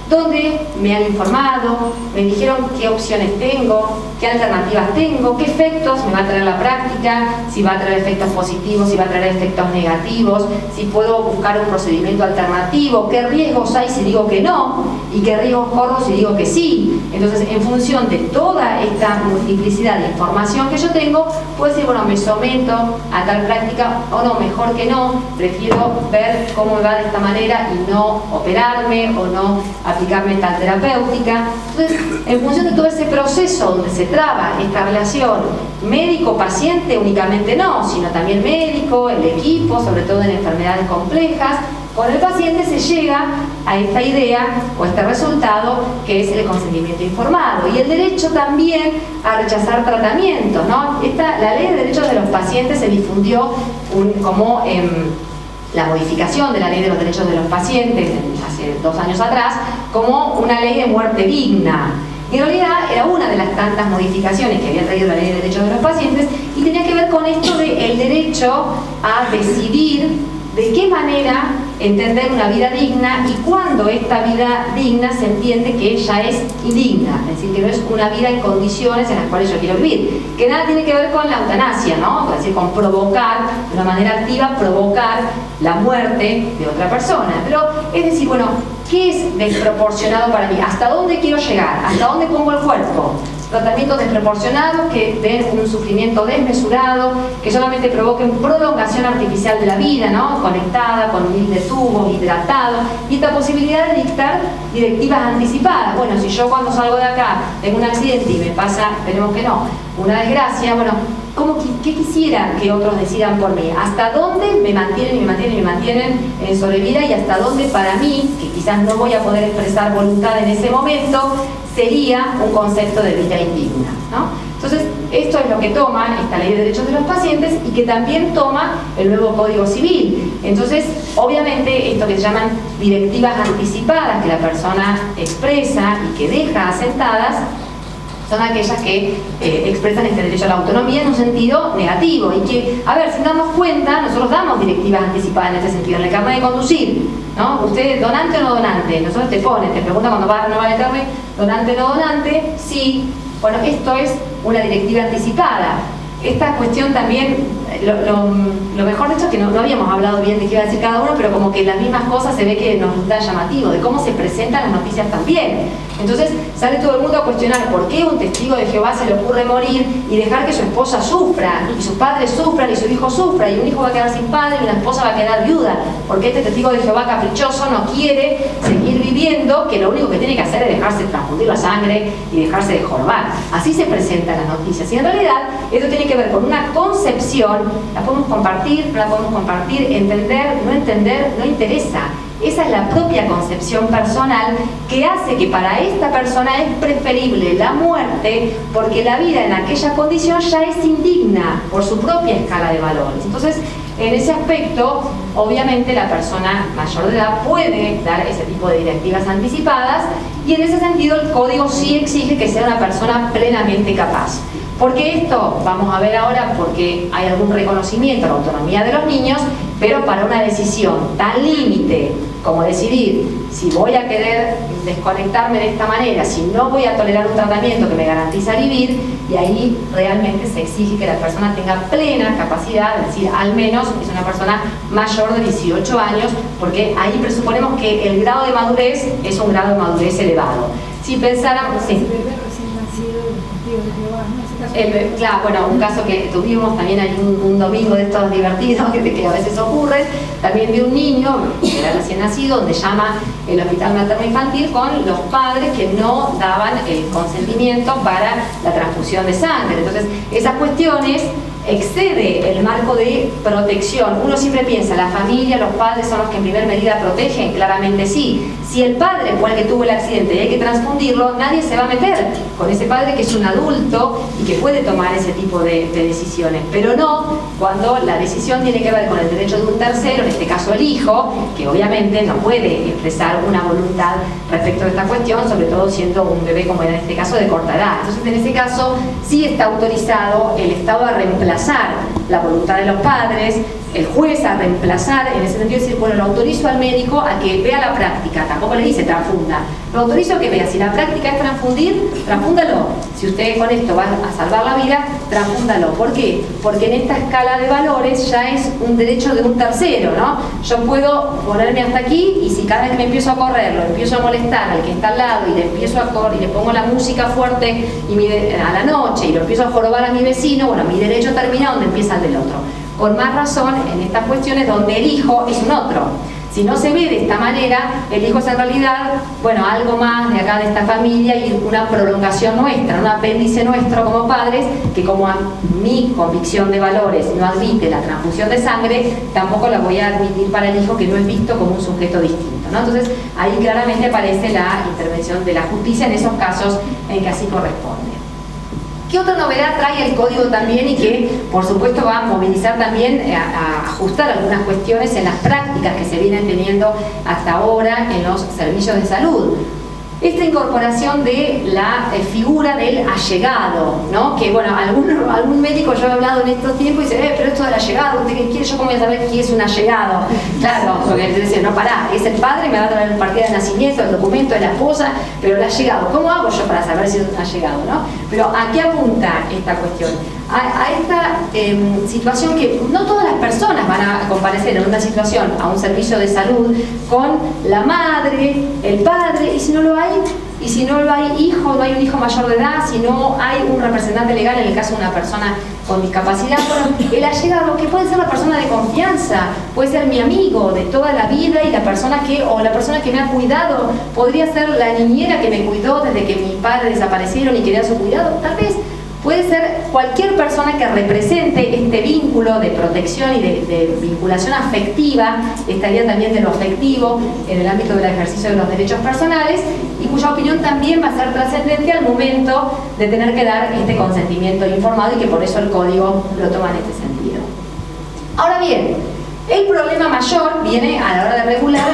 donde me han informado, me dijeron qué opciones tengo, qué alternativas tengo, qué efectos me va a traer la práctica, si va a traer efectos positivos, si va a traer efectos negativos, si puedo buscar un procedimiento alternativo, qué riesgos hay si digo que no y qué riesgos corro si digo que sí. Entonces, en función de toda esta multiplicidad de información que yo tengo, puedo decir, bueno, me someto a tal práctica o no, mejor que no, prefiero ver cómo me va de esta manera y no operarme o no aplicarme tal terapéutica. Entonces, en función de todo ese proceso donde se traba esta relación médico-paciente, únicamente no, sino también médico, el equipo, sobre todo en enfermedades complejas, con el paciente se llega a esta idea o este resultado que es el consentimiento informado. Y el derecho también a rechazar tratamientos, ¿no? La ley de derechos de los pacientes se difundió como la modificación de la ley de los derechos de los pacientes hace 2 años atrás como una ley de muerte digna. Y en realidad era una de las tantas modificaciones que había traído la ley de derechos de los pacientes y tenía que ver con esto del derecho a decidir de qué manera entender una vida digna y cuando esta vida digna se entiende que ya es indigna, es decir, que no es una vida en condiciones en las cuales yo quiero vivir, que nada tiene que ver con la eutanasia, ¿no? Es decir, con provocar, de una manera activa, provocar la muerte de otra persona. Pero es decir, bueno, ¿qué es desproporcionado para mí? ¿Hasta dónde quiero llegar? ¿Hasta dónde pongo el cuerpo? Tratamientos desproporcionados que den un sufrimiento desmesurado, que solamente provoquen prolongación artificial de la vida, ¿no? Conectada con mil de tubos, hidratado, y esta posibilidad de dictar directivas anticipadas. Bueno, si yo cuando salgo de acá tengo un accidente y me pasa, esperemos que no, una desgracia, bueno, ¿qué quisiera que otros decidan por mí? ¿Hasta dónde me mantienen en sobrevida y hasta dónde para mí, que quizás no voy a poder expresar voluntad en ese momento, sería un concepto de vida indigna, ¿no? Entonces, esto es lo que toma esta Ley de Derechos de los Pacientes y que también toma el nuevo Código Civil. Entonces, obviamente, esto que se llaman directivas anticipadas que la persona expresa y que deja asentadas, son aquellas que expresan este derecho a la autonomía en un sentido negativo y que, a ver, si nos damos cuenta, nosotros damos directivas anticipadas en este sentido, en el carnet de conducir, ¿no? ¿Usted donante o no donante? Nosotros te pregunta cuando va a renovar el carnet, donante o no donante, sí. Bueno, esto es una directiva anticipada. Esta cuestión también, lo mejor de esto es que no habíamos hablado bien de qué iba a decir cada uno, pero como que las mismas cosas se ve que nos da llamativo, de cómo se presentan las noticias también. Entonces sale todo el mundo a cuestionar por qué un testigo de Jehová se le ocurre morir y dejar que su esposa sufra, y sus padres sufran, y su hijo sufra, y un hijo va a quedar sin padre y una esposa va a quedar viuda, porque este testigo de Jehová caprichoso no quiere seguir viviendo, que lo único que tiene que hacer es dejarse transfundir la sangre y dejarse de jorobar. Así se presentan las noticias. Y en realidad esto tiene que ver con una concepción, la podemos compartir, no la podemos compartir, entender, no interesa. Esa es la propia concepción personal que hace que para esta persona es preferible la muerte porque la vida en aquella condición ya es indigna por su propia escala de valores. Entonces, en ese aspecto, obviamente la persona mayor de edad puede dar ese tipo de directivas anticipadas y en ese sentido el código sí exige que sea una persona plenamente capaz. Porque esto, vamos a ver ahora, porque hay algún reconocimiento a la autonomía de los niños, pero para una decisión tan límite como decidir si voy a querer desconectarme de esta manera, si no voy a tolerar un tratamiento que me garantiza vivir, y ahí realmente se exige que la persona tenga plena capacidad, es decir, al menos es una persona mayor de 18 años, porque ahí presuponemos que el grado de madurez es un grado de madurez elevado. Si pensáramos... Sí. Claro, bueno, un caso que tuvimos también hay un domingo de estos divertidos que a veces ocurren, también de un niño que era recién nacido, donde llama el hospital materno infantil con los padres que no daban el consentimiento para la transfusión de sangre. Entonces, esas cuestiones excede el marco de protección. Uno siempre piensa, la familia, los padres son los que en primera medida protegen, claramente sí. Si el padre fue el que tuvo el accidente y hay que transfundirlo, nadie se va a meter con ese padre que es un adulto y que puede tomar ese tipo de decisiones, pero no cuando la decisión tiene que ver con el derecho de un tercero, en este caso el hijo, que obviamente no puede expresar una voluntad respecto de esta cuestión, sobre todo siendo un bebé como era en este caso de corta edad. Entonces en ese caso sí está autorizado el Estado a reemplazar la voluntad de los padres, el juez a reemplazar, en ese sentido decir, bueno, lo autorizo al médico a que vea la práctica, tampoco le dice transfunda, lo autorizo a que vea, si la práctica es transfundir, transfúndalo, si usted con esto va a salvar la vida, transfúndalo. ¿Por qué? Porque en esta escala de valores ya es un derecho de un tercero, ¿no? Yo puedo ponerme hasta aquí y si cada vez que me empiezo a correr, lo empiezo a molestar al que está al lado y le empiezo a correr y le pongo la música fuerte y a la noche y lo empiezo a jorobar a mi vecino, bueno, mi derecho termina donde empieza el del otro. Con más razón en estas cuestiones donde el hijo es un otro. Si no se ve de esta manera, el hijo es en realidad, bueno, algo más de acá de esta familia y una prolongación nuestra, un apéndice nuestro como padres, que como a mi convicción de valores no admite la transfusión de sangre, tampoco la voy a admitir para el hijo que no es visto como un sujeto distinto, ¿no? Entonces ahí claramente aparece la intervención de la justicia en esos casos en que así corresponde. ¿Qué otra novedad trae el código también y que por supuesto va a movilizar también a ajustar algunas cuestiones en las prácticas que se vienen teniendo hasta ahora en los servicios de salud? esta incorporación de la figura del allegado, ¿no? Que bueno, algún médico, yo he hablado en estos tiempos y dice, pero esto del allegado, ¿usted qué quiere? ¿Yo cómo voy a saber quién es un allegado? Claro, porque te dice, no, pará, es el padre, me va a traer el partido de nacimiento, el documento de la esposa, pero el allegado, ¿cómo hago yo para saber si es un allegado, no? Pero ¿a qué apunta esta cuestión? A esta situación que no todas las personas van a comparecer en una situación a un servicio de salud con la madre, el padre, y si no lo hay hijo, no hay un hijo mayor de edad, si no hay un representante legal en el caso de una persona con discapacidad, bueno, el allegado, que puede ser la persona de confianza, puede ser mi amigo de toda la vida y la persona que me ha cuidado, podría ser la niñera que me cuidó desde que mis padres desaparecieron y quería su cuidado, tal vez. Puede ser cualquier persona que represente este vínculo de protección y de vinculación afectiva, estaría también de lo afectivo en el ámbito del ejercicio de los derechos personales, y cuya opinión también va a ser trascendente al momento de tener que dar este consentimiento informado, y que por eso el código lo toma en este sentido. Ahora bien, el problema mayor viene a la hora de regular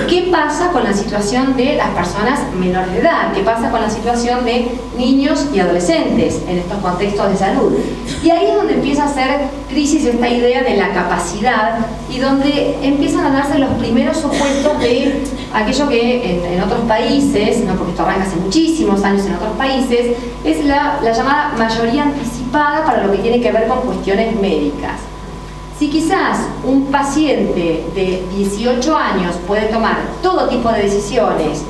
qué pasa con la situación de las personas menores de edad, qué pasa con la situación de niños y adolescentes en estos contextos de salud. Y ahí es donde empieza a hacer crisis esta idea de la capacidad y donde empiezan a darse los primeros supuestos de aquello que en otros países, no, porque esto arranca hace muchísimos años en otros países, es la llamada mayoría anticipada para lo que tiene que ver con cuestiones médicas. Si quizás un paciente de 18 años puede tomar todo tipo de decisiones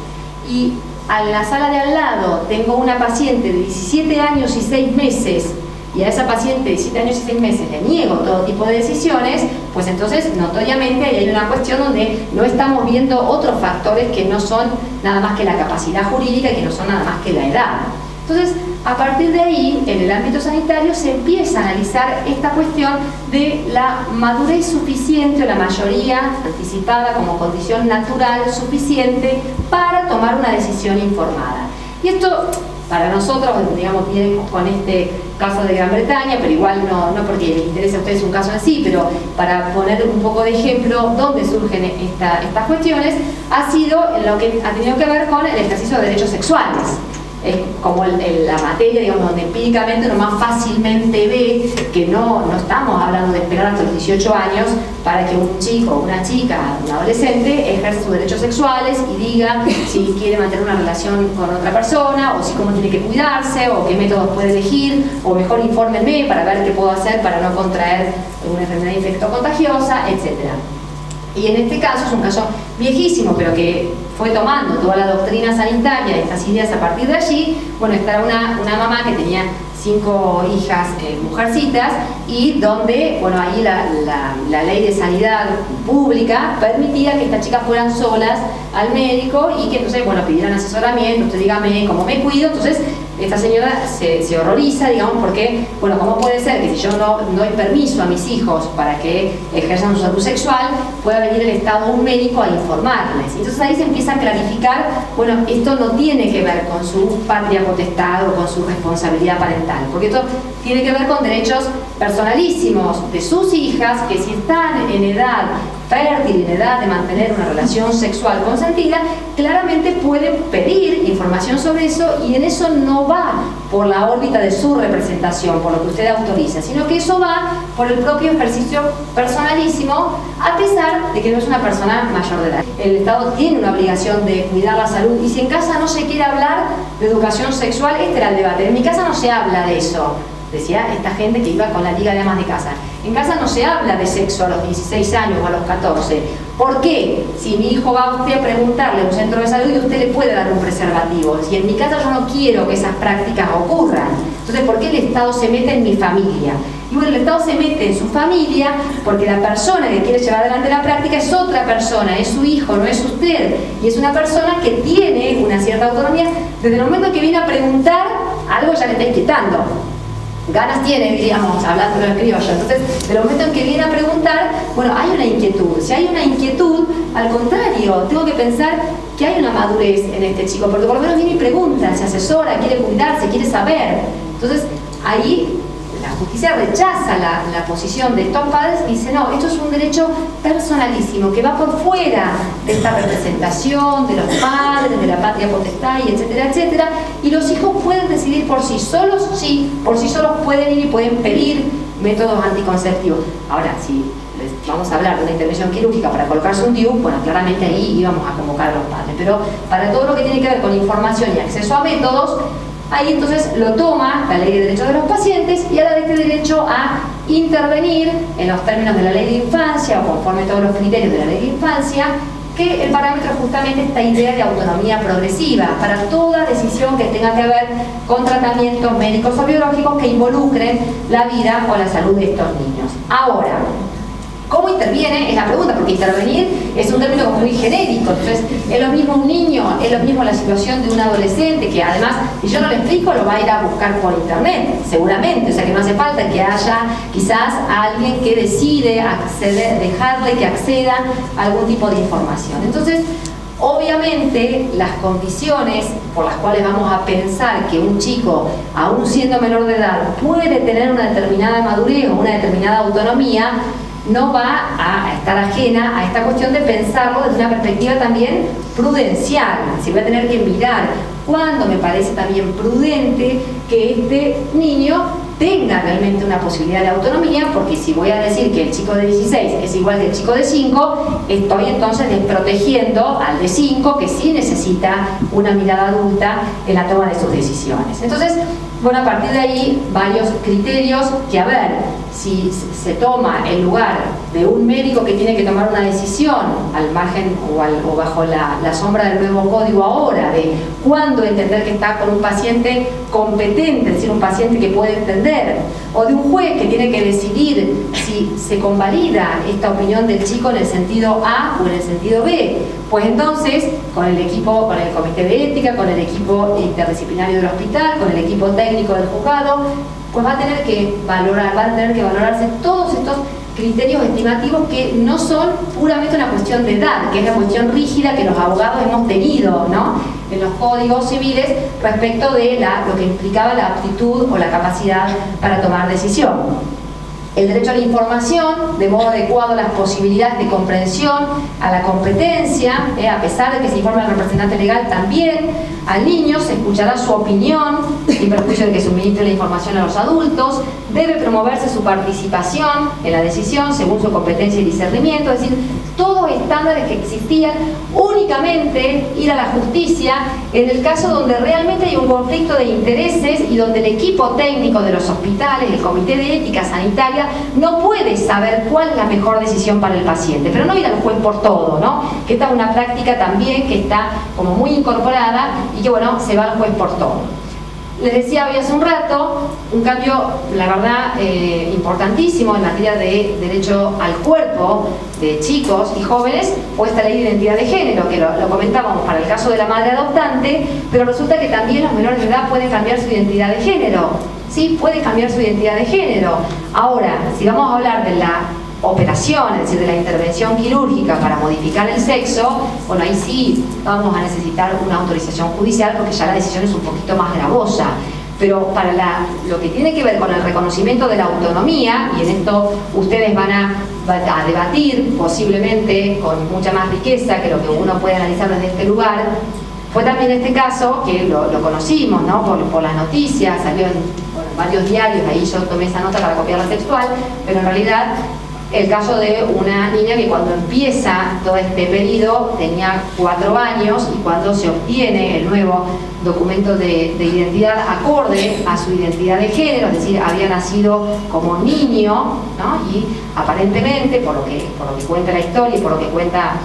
y en la sala de al lado tengo una paciente de 17 años y 6 meses y a esa paciente de 17 años y 6 meses le niego todo tipo de decisiones, pues entonces notoriamente ahí hay una cuestión donde no estamos viendo otros factores que no son nada más que la capacidad jurídica y que no son nada más que la edad. Entonces, a partir de ahí, en el ámbito sanitario se empieza a analizar esta cuestión de la madurez suficiente o la mayoría anticipada como condición natural suficiente para tomar una decisión informada. Y esto, para nosotros, digamos, viene con este caso de Gran Bretaña, pero igual no porque les interese a ustedes un caso así, pero para poner un poco de ejemplo dónde surgen estas cuestiones, ha sido en lo que ha tenido que ver con el ejercicio de derechos sexuales. Es como la materia, digamos, donde empíricamente uno más fácilmente ve que no estamos hablando de esperar hasta los 18 años para que un chico, una chica, un adolescente ejerza sus derechos sexuales y diga si quiere mantener una relación con otra persona, o si cómo tiene que cuidarse, o qué métodos puede elegir, o mejor infórmenme para ver qué puedo hacer para no contraer una enfermedad infectocontagiosa, etc. Y en este caso es un caso viejísimo, pero que fue tomando toda la doctrina sanitaria de estas ideas a partir de allí. Bueno, esta era una mamá que tenía 5 hijas mujercitas, y donde, bueno, ahí la ley de sanidad pública permitía que estas chicas fueran solas al médico y que entonces, bueno, pidieran asesoramiento, usted dígame cómo me cuido. Entonces esta señora se horroriza, digamos, porque, bueno, ¿cómo puede ser que si yo no doy permiso a mis hijos para que ejerzan su salud sexual, pueda venir el Estado, un médico, a informarles? Entonces ahí se empieza a clarificar, bueno, esto no tiene que ver con su patria potestad o con su responsabilidad parental, porque esto tiene que ver con derechos personalísimos de sus hijas, que si están en edad fértil, en edad de mantener una relación sexual consentida, claramente pueden pedir información sobre eso, y en eso no va por la órbita de su representación, por lo que usted autoriza, sino que eso va por el propio ejercicio personalísimo, a pesar de que no es una persona mayor de edad. El Estado tiene una obligación de cuidar la salud, y si en casa no se quiere hablar de educación sexual, este era el debate. En mi casa no se habla de eso, decía esta gente que iba con la Liga de Amas de Casa. En casa no se habla de sexo a los 16 años o a los 14. ¿Por qué? Si mi hijo va a usted a preguntarle a un centro de salud y usted le puede dar un preservativo. Si en mi casa yo no quiero que esas prácticas ocurran, entonces ¿por qué el Estado se mete en mi familia? Y bueno, el Estado se mete en su familia porque la persona que quiere llevar adelante la práctica es otra persona, es su hijo, no es usted. Y es una persona que tiene una cierta autonomía. Desde el momento que viene a preguntar, algo ya le está inquietando. Ganas tiene, diríamos, hablando de los criollos. Entonces, desde el momento en que viene a preguntar, bueno, hay una inquietud. Si hay una inquietud, al contrario, tengo que pensar que hay una madurez en este chico, porque por lo menos viene y pregunta, se asesora, quiere cuidarse, quiere saber. Entonces, ahí la justicia rechaza la posición de estos padres y dice, no, esto es un derecho personalísimo que va por fuera de esta representación de los padres, de la patria potestad, y etcétera, etcétera, y los hijos pueden decidir por sí solos, sí, por sí solos pueden ir y pueden pedir métodos anticonceptivos. Ahora, si vamos a hablar de una intervención quirúrgica para colocarse un DIU, bueno, claramente ahí íbamos a convocar a los padres, pero para todo lo que tiene que ver con información y acceso a métodos, ahí entonces lo toma la Ley de Derechos de los Pacientes y ahora de este derecho a intervenir en los términos de la Ley de Infancia o conforme a todos los criterios de la Ley de Infancia, que el parámetro es justamente esta idea de autonomía progresiva para toda decisión que tenga que ver con tratamientos médicos o biológicos que involucren la vida o la salud de estos niños. Ahora, ¿cómo interviene? Es la pregunta, porque intervenir es un término muy genérico. Entonces, es lo mismo un niño, es lo mismo la situación de un adolescente, que además, si yo no le explico, lo va a ir a buscar por internet, seguramente. O sea, que no hace falta que haya quizás alguien que decide acceder, dejarle que acceda a algún tipo de información. Entonces, obviamente, las condiciones por las cuales vamos a pensar que un chico, aún siendo menor de edad, puede tener una determinada madurez o una determinada autonomía, no va a estar ajena a esta cuestión de pensarlo desde una perspectiva también prudencial. Si voy a tener que mirar cuándo me parece también prudente que este niño tenga realmente una posibilidad de autonomía, porque si voy a decir que el chico de 16 es igual que el chico de 5, estoy entonces desprotegiendo al de 5, que sí necesita una mirada adulta en la toma de sus decisiones. Entonces, bueno, a partir de ahí, varios criterios que, a ver, si se toma el lugar de un médico que tiene que tomar una decisión al margen o bajo la sombra del nuevo código ahora, de cuándo entender que está con un paciente competente, es decir, un paciente que puede entender, o de un juez que tiene que decidir si se convalida esta opinión del chico en el sentido A o en el sentido B, pues entonces, con el equipo, con el comité de ética, con el equipo interdisciplinario del hospital, con el equipo técnico del juzgado, pues van a tener que valorarse todos estos criterios estimativos que no son puramente una cuestión de edad, que es la cuestión rígida que los abogados hemos tenido, ¿no?, en los códigos civiles respecto de lo que implicaba la aptitud o la capacidad para tomar decisión. El derecho a la información, de modo adecuado a las posibilidades de comprensión, a la competencia, a pesar de que se informe al representante legal también, al niño se escuchará su opinión, sin perjuicio de que suministre la información a los adultos, debe promoverse su participación en la decisión según su competencia y discernimiento, es decir, todos estándares que existían, únicamente ir a la justicia en el caso donde realmente hay un conflicto de intereses y donde el equipo técnico de los hospitales, el comité de ética sanitaria, no puede saber cuál es la mejor decisión para el paciente, pero no ir al juez por todo, ¿no? Que esta es una práctica también que está como muy incorporada y que, bueno, se va al juez por todo. Les decía hoy hace un rato, un cambio, la verdad, importantísimo en materia de derecho al cuerpo de chicos y jóvenes, o esta ley de identidad de género, que lo comentábamos para el caso de la madre adoptante, pero resulta que también los menores de edad pueden cambiar su identidad de género. Sí, pueden cambiar su identidad de género. Ahora, si vamos a hablar de la operación, es decir, de la intervención quirúrgica para modificar el sexo, bueno, ahí sí vamos a necesitar una autorización judicial porque ya la decisión es un poquito más gravosa. Pero para lo que tiene que ver con el reconocimiento de la autonomía, y en esto ustedes van a debatir posiblemente con mucha más riqueza que lo que uno puede analizar desde este lugar, fue también este caso que lo conocimos, ¿no?, por las noticias, salió en varios diarios, ahí yo tomé esa nota para copiarla textual, pero en realidad el caso de una niña que cuando empieza todo este periodo tenía 4 años y cuando se obtiene el nuevo documento de identidad acorde a su identidad de género, es decir, había nacido como niño, ¿no?, y aparentemente, por lo que cuenta la historia y por lo que cuenta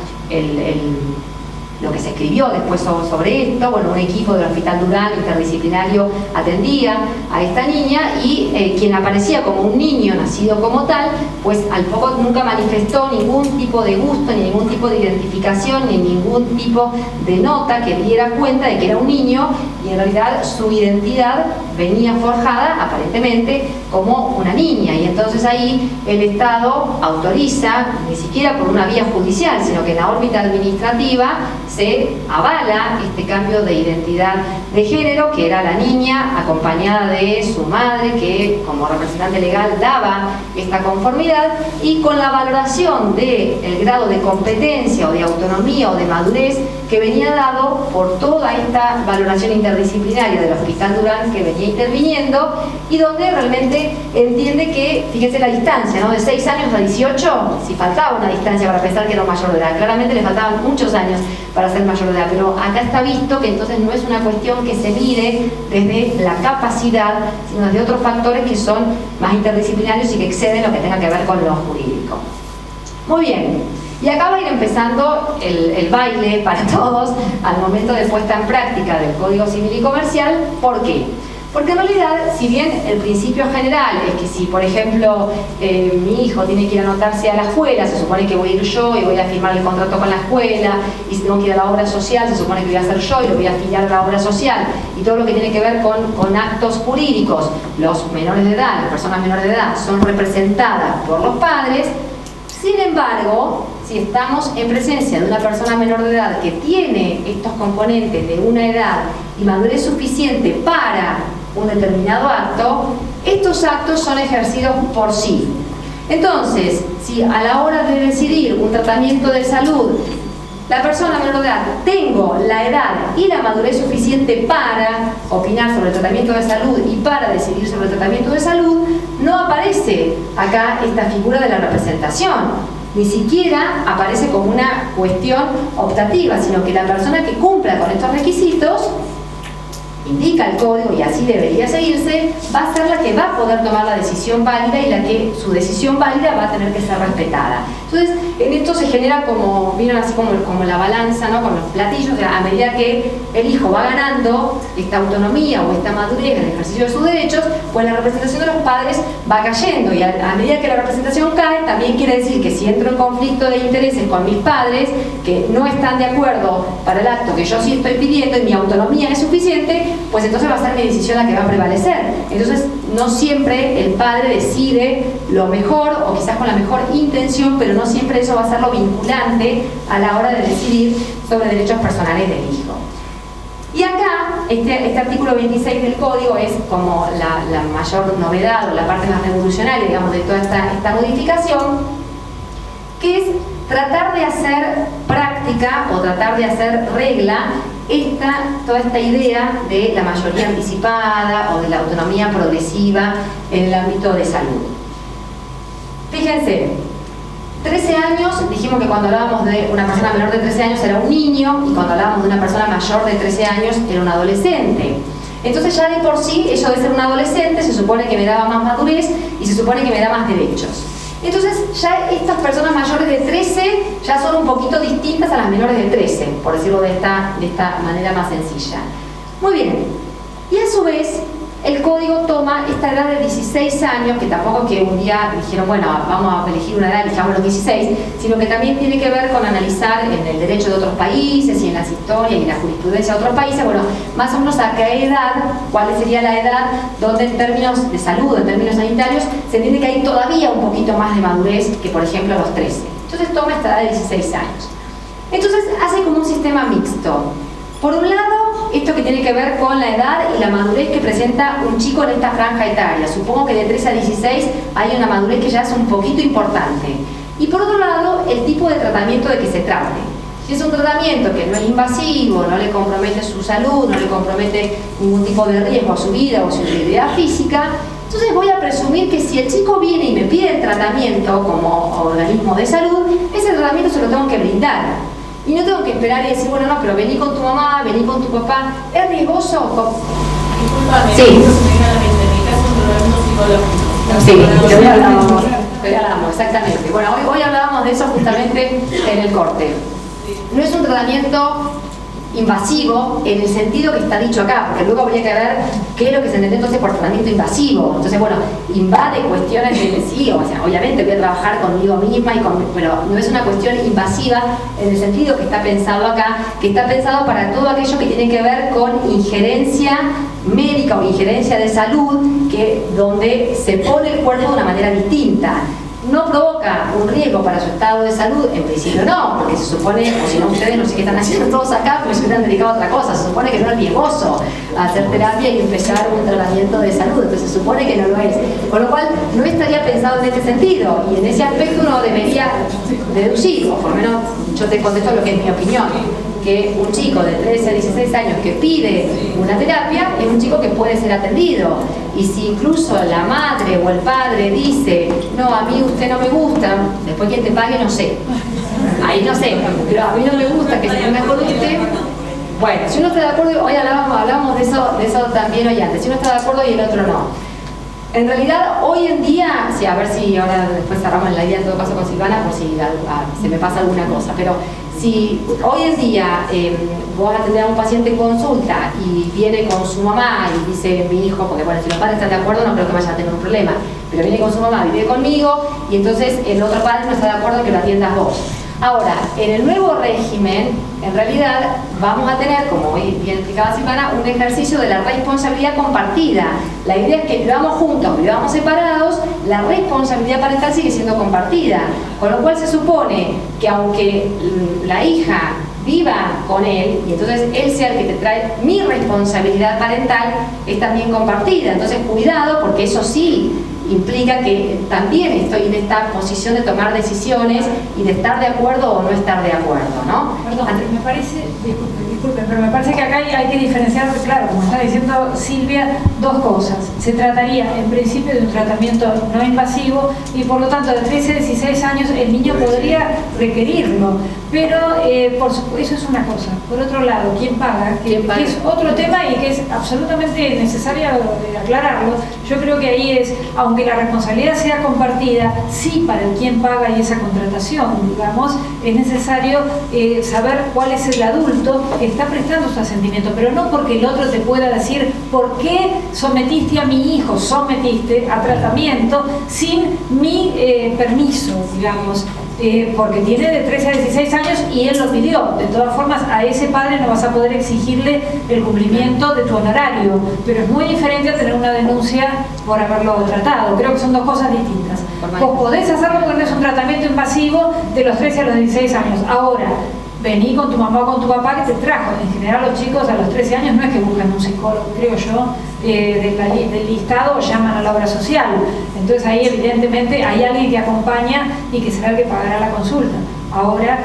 lo que se escribió después sobre esto, bueno, un equipo del Hospital Durán interdisciplinario atendía a esta niña y quien aparecía como un niño nacido como tal, pues al poco nunca manifestó ningún tipo de gusto, ni ningún tipo de identificación, ni ningún tipo de nota que diera cuenta de que era un niño, y en realidad su identidad venía forjada aparentemente como una niña, y entonces ahí el Estado autoriza, ni siquiera por una vía judicial, sino que en la órbita administrativa se avala este cambio de identidad de género, que era la niña acompañada de su madre, que como representante legal daba esta conformidad, y con la valoración del grado de competencia o de autonomía o de madurez que venía dado por toda esta valoración interdisciplinaria del Hospital Durán, que venía interviniendo, y donde realmente entiende que, fíjense la distancia, ¿no? De 6 años a 18, si faltaba una distancia para pensar que era un mayor de edad, claramente le faltaban muchos años para ser mayor de edad, pero acá está visto que entonces no es una cuestión que se mire desde la capacidad, sino desde otros factores que son más interdisciplinarios y que exceden lo que tenga que ver con lo jurídico. Muy bien, y acá va a ir empezando el baile para todos al momento de puesta en práctica del Código Civil y Comercial. ¿Por qué? Porque en realidad, si bien el principio general es que si, por ejemplo, mi hijo tiene que ir a anotarse a la escuela, se supone que voy a ir yo y voy a firmar el contrato con la escuela, y si tengo que ir a la obra social, se supone que voy a hacer yo y lo voy a afiliar a la obra social, y todo lo que tiene que ver con actos jurídicos, los menores de edad, las personas menores de edad, son representadas por los padres. Sin embargo, si estamos en presencia de una persona menor de edad que tiene estos componentes de una edad y madurez suficiente para un determinado acto, estos actos son ejercidos por sí. Entonces, si a la hora de decidir un tratamiento de salud, la persona menor de edad tengo la edad y la madurez suficiente para opinar sobre el tratamiento de salud y para decidir sobre el tratamiento de salud, no aparece acá esta figura de la representación. Ni siquiera aparece como una cuestión optativa, sino que la persona que cumpla con estos requisitos, indica el código y así debería seguirse, va a ser la que va a poder tomar la decisión válida y la que su decisión válida va a tener que ser respetada. Entonces, en esto se genera como, vieron así como la balanza, ¿no? Con los platillos, o sea, a medida que el hijo va ganando esta autonomía o esta madurez en el ejercicio de sus derechos, pues la representación de los padres va cayendo, y a medida que la representación cae, también quiere decir que si entro en conflicto de intereses con mis padres, que no están de acuerdo para el acto que yo sí estoy pidiendo y mi autonomía es suficiente, pues entonces va a ser mi decisión la que va a prevalecer. Entonces, no siempre el padre decide lo mejor o quizás con la mejor intención, pero no siempre eso va a ser lo vinculante a la hora de decidir sobre derechos personales del hijo. Y acá, este artículo 26 del Código es como la mayor novedad o la parte más revolucionaria, digamos, de toda esta modificación, que es tratar de hacer práctica o tratar de hacer regla toda esta idea de la mayoría anticipada o de la autonomía progresiva en el ámbito de salud. Fíjense, 13 años, dijimos que cuando hablábamos de una persona menor de 13 años era un niño, y cuando hablábamos de una persona mayor de 13 años era un adolescente. Entonces ya de por sí, eso de ser un adolescente se supone que me daba más madurez y se supone que me da más derechos. Entonces ya estas personas mayores de 13 ya son un poquito distintas a las menores de 13, por decirlo de esta manera más sencilla. Muy bien, y a su vez el código toma esta edad de 16 años, que tampoco es que un día dijeron, bueno, vamos a elegir una edad, elijamos los 16, sino que también tiene que ver con analizar en el derecho de otros países y en las historias y la jurisprudencia de otros países, bueno, más o menos a qué edad, cuál sería la edad donde en términos de salud, en términos sanitarios, se entiende que hay todavía un poquito más de madurez que, por ejemplo, los 13. Entonces toma esta edad de 16 años. Entonces hace como un sistema mixto. Por un lado, esto que tiene que ver con la edad y la madurez que presenta un chico en esta franja etaria. Supongo que de 13 a 16 hay una madurez que ya es un poquito importante. Y por otro lado, el tipo de tratamiento de que se trate. Si es un tratamiento que no es invasivo, no le compromete su salud, no le compromete ningún tipo de riesgo a su vida o a su integridad física, entonces voy a presumir que si el chico viene y me pide el tratamiento como organismo de salud, ese tratamiento se lo tengo que brindar. Y no tengo que esperar y decir, bueno, no, pero vení con tu mamá, vení con tu papá. ¿Es riesgoso? Disculpame, sí. Eso se me viene a la mente. En mi caso, un tratamiento psicológico. Sí, hoy hablábamos, exactamente. Bueno, hoy hablábamos de eso justamente en el corte. No es un tratamiento invasivo en el sentido que está dicho acá, porque luego habría que ver qué es lo que se entiende entonces por tratamiento invasivo. Entonces, bueno, invade cuestiones de sí, o sea, obviamente voy a trabajar conmigo misma, pero no es una cuestión invasiva en el sentido que está pensado acá, que está pensado para todo aquello que tiene que ver con injerencia médica o injerencia de salud donde se pone el cuerpo de una manera distinta. No provoca un riesgo para su estado de salud, en principio no, porque se supone, o si no ustedes no sé qué están haciendo todos acá, porque se hubieran dedicado a otra cosa, se supone que no es riesgoso hacer terapia y empezar un tratamiento de salud, entonces se supone que no lo es. Con lo cual no estaría pensado en este sentido, y en ese aspecto uno debería deducir, o por lo menos yo te contesto lo que es mi opinión, que un chico de 13 a 16 años que pide una terapia es un chico que puede ser atendido. Y si incluso la madre o el padre dice, no, a mí usted no me gusta, después quien te pague no sé. Ahí no sé, pero a mí no me gusta que se mejor usted. Bueno, si uno está de acuerdo, hoy hablábamos de eso también hoy antes, si uno está de acuerdo y el otro no. En realidad, hoy en día, sí, a ver si ahora después cerramos la idea en todo caso con Silvana, por si se me pasa alguna cosa, pero si hoy en día vos atendés a un paciente en consulta y viene con su mamá y dice, mi hijo, porque bueno, si los padres están de acuerdo no creo que vaya a tener un problema, pero viene con su mamá, vive conmigo y entonces el otro padre no está de acuerdo en que lo atiendas vos. Ahora, en el nuevo régimen, en realidad vamos a tener, como hoy bien explicaba Silvana, un ejercicio de la responsabilidad compartida. La idea es que vivamos juntos, vivamos separados, la responsabilidad parental sigue siendo compartida. Con lo cual se supone que aunque la hija viva con él, y entonces él sea el que te trae, mi responsabilidad parental es también compartida. Entonces cuidado, porque eso sí implica que también estoy en esta posición de tomar decisiones y de estar de acuerdo o no estar de acuerdo, ¿no? Perdón, me parece, disculpen, pero me parece que acá hay que diferenciar, claro, como está diciendo Silvia, dos cosas. Se trataría en principio de un tratamiento no invasivo y por lo tanto de 13 a 16 años el niño podría requerirlo, pero eso es una cosa. Por otro lado, ¿quién paga? Que es otro tema y que es absolutamente necesario aclararlo. Yo creo que ahí es, aunque la responsabilidad sea compartida, sí para el quién paga y esa contratación, digamos, es necesario saber cuál es el adulto que está prestando su asentimiento, pero no porque el otro te pueda decir por qué sometiste a mi hijo, sometiste a tratamiento sin mi permiso, digamos. Porque tiene de 13 a 16 años y él lo pidió. De todas formas, a ese padre no vas a poder exigirle el cumplimiento de tu honorario, pero es muy diferente a tener una denuncia por haberlo tratado. Creo que son dos cosas distintas. Vos podés hacerlo porque no es un tratamiento invasivo de los 13 a los 16 años. Ahora, vení con tu mamá o con tu papá que te trajo. En general los chicos a los 13 años no es que buscan un psicólogo, creo yo, del listado llaman a la obra social. Entonces ahí evidentemente hay alguien que acompaña y que será el que pagará la consulta. Ahora,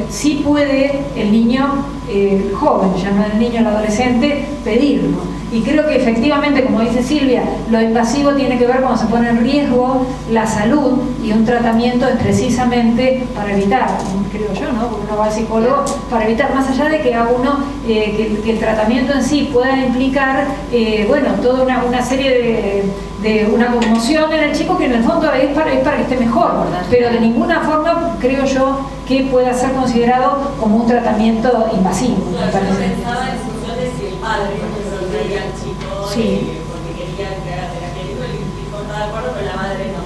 sí puede el niño joven, ya no el niño, el adolescente, pedirlo. Y creo que efectivamente, como dice Silvia, lo invasivo tiene que ver cuando se pone en riesgo la salud y un tratamiento es precisamente para evitar, creo yo, ¿no? Porque uno va al psicólogo para evitar, más allá de que a uno, que el tratamiento en sí pueda implicar, bueno, toda una serie de una conmoción en el chico que en el fondo es para que esté mejor, pero de ninguna forma creo yo que pueda ser considerado como un tratamiento invasivo. Yo pensaba en función de si el padre resolvería al chico porque quería que haga terapia, el hijo está de acuerdo, pero la madre no.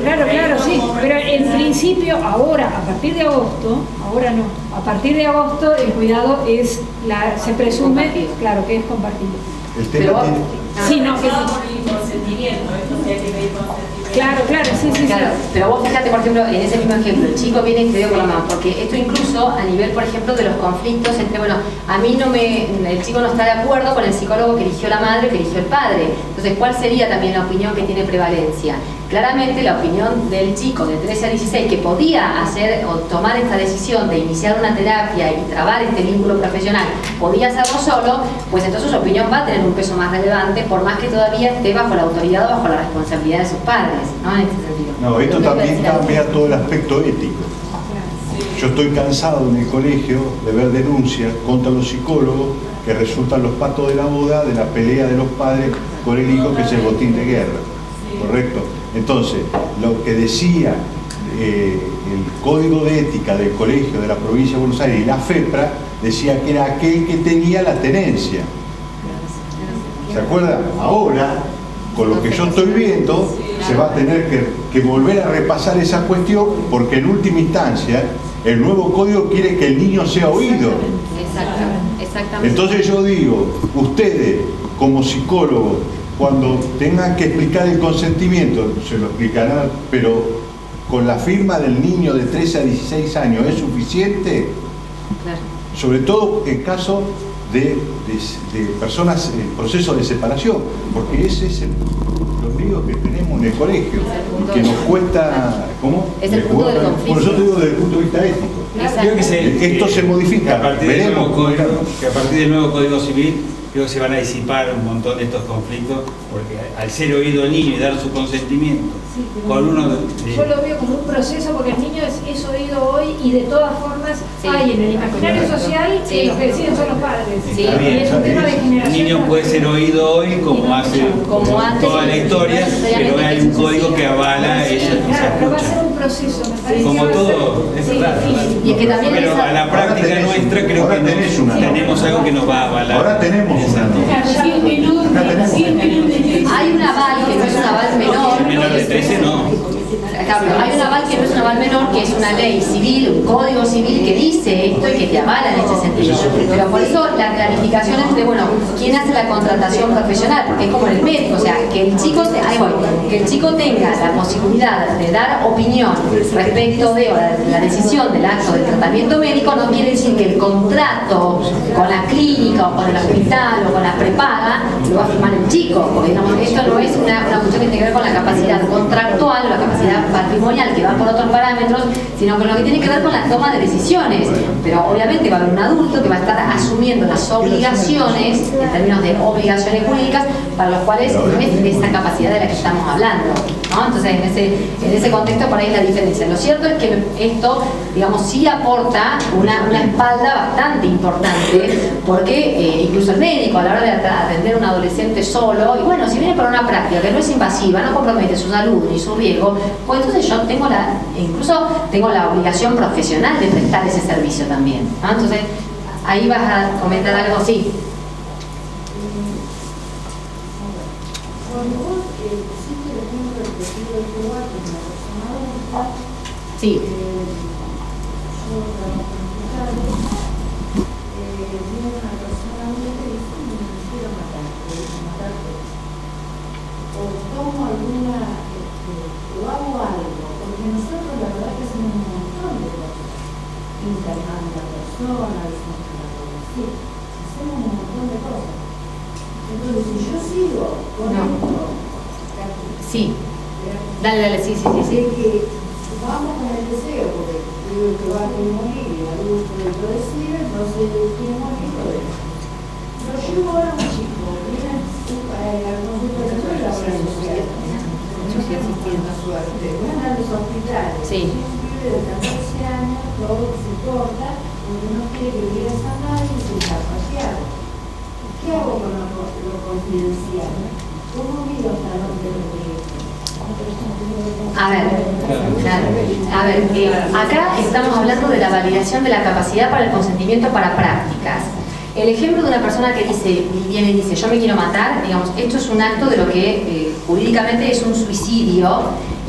Claro, sí, pero en principio ahora, a partir de agosto, ahora no, a partir de agosto el cuidado se presume, claro, que es compartido. El tema sí, no, que por el consentimiento, esto se hay que pedir consentimiento. Claro, sí. Claro, pero vos fíjate, por ejemplo, en ese mismo ejemplo, el chico viene y te dio con la mamá, porque esto incluso a nivel, por ejemplo, de los conflictos entre, bueno, el chico no está de acuerdo con el psicólogo que eligió la madre, que eligió el padre. Entonces, ¿cuál sería también la opinión que tiene prevalencia? Claramente la opinión del chico de 13 a 16 que podía hacer o tomar esta decisión de iniciar una terapia y trabar este vínculo profesional, podía hacerlo solo, pues entonces su opinión va a tener un peso más relevante, por más que todavía esté bajo la autoridad o bajo la responsabilidad de sus padres, ¿no? En este sentido. No, esto también cambia todo el aspecto ético. Yo estoy cansado en el colegio de ver denuncias contra los psicólogos que resultan los patos de la boda de la pelea de los padres con el hijo, que es el botín de guerra. ¿Correcto? Entonces, lo que decía el Código de Ética del Colegio de la Provincia de Buenos Aires y la FEPRA, decía que era aquel que tenía la tenencia. ¿Se acuerdan? Ahora, con lo que yo estoy viendo, se va a tener que volver a repasar esa cuestión, porque en última instancia el nuevo código quiere que el niño sea oído. Exactamente. Exactamente. Entonces yo digo, ustedes como psicólogos, cuando tengan que explicar el consentimiento, se lo explicarán, pero con la firma del niño de 13 a 16 años, ¿es suficiente? Claro. Sobre todo en caso de personas en proceso de separación, porque ese es los líos que tenemos en el colegio, que nos cuesta, ¿cómo? Es el punto del conflicto. Por eso te digo desde el punto de vista ético. Creo que Esto se modifica. a partir del nuevo Código Civil, creo que se van a disipar un montón de estos conflictos, porque al ser oído el niño y dar su consentimiento, con uno yo lo veo como un proceso, porque el niño es oído hoy y de todas formas hay en el imaginario social que los que deciden son los padres. Sí. Y es un tema de generación. El niño puede ser oído hoy como hace toda la historia, pero hay un código que avala esa Claro, pero va a escucha. ser un proceso, me parece. Como todo, es verdad. Y es que también Pero a la práctica nuestra creo que tenemos algo que nos va a avalar. Ahora tenemos una. hay un aval que no es un aval menor. Menor de 13 no. Hay un aval que no es un aval menor, que es una ley civil, un código civil que dice esto y que te avala en este sentido. Pero por eso la clarificación es de, bueno, ¿quién hace la contratación profesional? Porque es como en el médico, o sea, que el chico tenga la posibilidad de dar opinión respecto de la decisión del acto del tratamiento médico, no quiere decir que el contrato con la clínica o con el hospital o con la prepaga lo va a firmar el chico, porque digamos, esto no es una cuestión que tiene que ver con la capacidad contractual o la capacidad patrimonial que va por otros parámetros, sino con lo que tiene que ver con la toma de decisiones. Pero obviamente va a haber un adulto que va a estar asumiendo las obligaciones, en términos de obligaciones jurídicas, para los cuales no es de esa capacidad de la que estamos hablando, ¿no? Entonces, en ese contexto, por ahí es la diferencia. Lo cierto es que esto, digamos, sí aporta una espalda bastante importante, porque incluso el médico, a la hora de atender a un adolescente solo, y bueno, si viene para una práctica que no es invasiva, no compromete su salud ni su riesgo, pues entonces yo incluso tengo la obligación profesional de prestar ese servicio también, ¿no? Entonces, ahí vas a comentar algo así. Sí. internando a la persona, hacemos un montón de cosas. Entonces, si yo sigo con esto, sí, dale, sí. de que vamos con el deseo, porque digo que va a querer morir, y el adulto lo decide, entonces quiere morir, lo deja. Lo llevo ahora a un chico, viene al consultorio de la obra social. Una suerte, van a los hospitales. Sí. De 14 años, todo se corta, porque no quiere que vivir esa madre y se está paseado. ¿Qué hago con lo confidencial? ¿Cómo miro hasta dónde lo digo? A ver, acá estamos hablando de la validación de la capacidad para el consentimiento para prácticas. El ejemplo de una persona que viene y dice, yo me quiero matar, digamos, esto es un acto de lo que jurídicamente es un suicidio,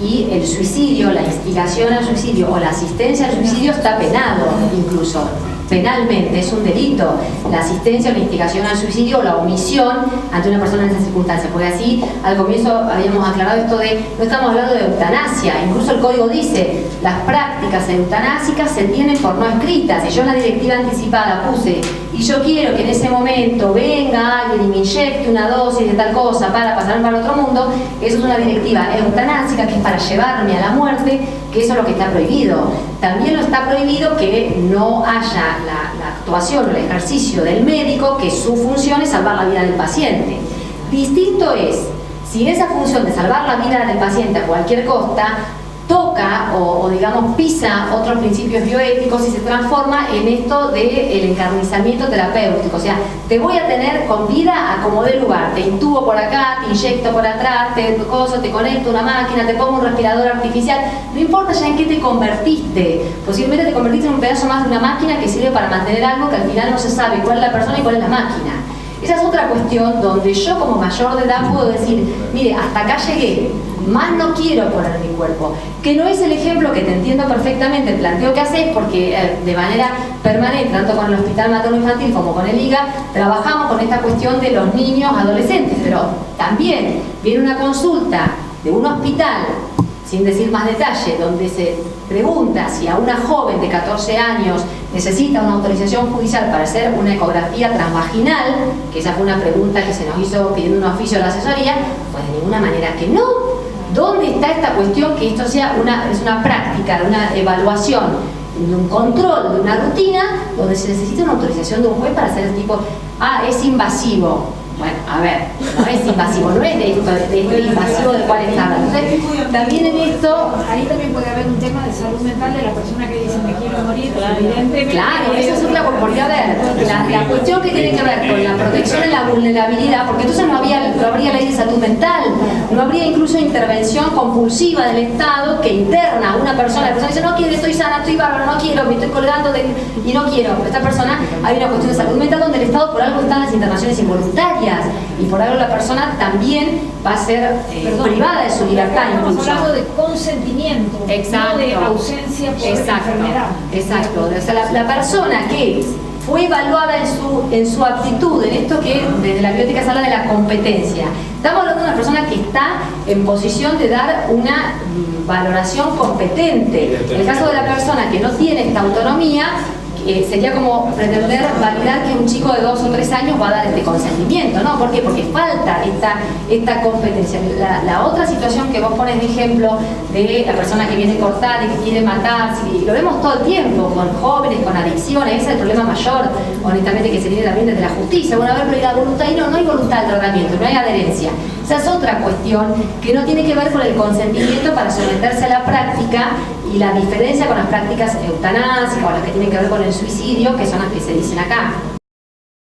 y el suicidio, la instigación al suicidio o la asistencia al suicidio está penado incluso. Penalmente, es un delito la asistencia o la instigación al suicidio o la omisión ante una persona en esas circunstancias, porque así al comienzo habíamos aclarado esto de, no estamos hablando de eutanasia, incluso el código dice, las prácticas eutanásicas se tienen por no escritas, y yo en la directiva anticipada puse, y yo quiero que en ese momento venga alguien y me inyecte una dosis de tal cosa para pasarme para otro mundo, eso es una directiva eutanásica que es para llevarme a la muerte, que eso es lo que está prohibido. También lo está prohibido que no haya la actuación o el ejercicio del médico, que su función es salvar la vida del paciente. Distinto es, si esa función de salvar la vida del paciente a cualquier costa toca o digamos pisa otros principios bioéticos y se transforma en esto del encarnizamiento terapéutico, o sea, te voy a tener con vida a como dé lugar, te intubo por acá, te inyecto por atrás, te conecto a una máquina, te pongo un respirador artificial, no importa ya en qué te convertiste, posiblemente te convertiste en un pedazo más de una máquina que sirve para mantener algo que al final no se sabe cuál es la persona y cuál es la máquina. Esa es otra cuestión donde yo como mayor de edad puedo decir, mire, hasta acá llegué, más no quiero poner mi cuerpo. Que no es el ejemplo que te entiendo perfectamente, el planteo que haces, porque de manera permanente, tanto con el Hospital Materno Infantil como con el IGA, trabajamos con esta cuestión de los niños adolescentes, pero también viene una consulta de un hospital, sin decir más detalle, donde se pregunta si a una joven de 14 años necesita una autorización judicial para hacer una ecografía transvaginal, que esa fue una pregunta que se nos hizo pidiendo un oficio a la asesoría, pues de ninguna manera que no. ¿Dónde está esta cuestión que esto sea una práctica, una evaluación, de un control, de una rutina, donde se necesita una autorización de un juez para hacer el tipo, es invasivo? Bueno, a ver, no es invasivo, no es de esto invasivo del cual está hablando. Entonces, también en esto... Ahí también puede haber un tema de salud mental de la persona que dice me quiero morir, evidentemente. Claro, eso es otra, porque a ver, la cuestión que tiene que ver con la protección en la vulnerabilidad, porque entonces no habría ley de salud mental, no habría incluso intervención compulsiva del Estado que interna a una persona. La persona dice, no quiero, estoy sana, estoy bárbaro, no quiero, me estoy colgando y no quiero. Esta persona, hay una cuestión de salud mental donde el Estado por algo está en las internaciones involuntarias. Y por algo la persona también va a ser privada de su libertad. Estamos hablando de consentimiento, exacto, no de ausencia por enfermedad. Exacto. O sea, la persona que fue evaluada en su aptitud, en esto que desde la biótica se habla de la competencia. Estamos hablando de una persona que está en posición de dar una valoración competente. En el caso de la persona que no tiene esta autonomía, sería como pretender validar que un chico de 2 o 3 años va a dar este consentimiento, ¿no? ¿Por qué? Porque falta esta competencia. La otra situación que vos pones de ejemplo de la persona que viene cortada y que quiere matarse, y lo vemos todo el tiempo con jóvenes, con adicciones, ese es el problema mayor, honestamente, que se viene también desde la justicia. Bueno, a ver, pero la voluntad, y no hay voluntad del tratamiento, no hay adherencia. Esa es otra cuestión que no tiene que ver con el consentimiento para someterse a la práctica, y la diferencia con las prácticas eutanásicas o las que tienen que ver con el suicidio, que son las que se dicen acá.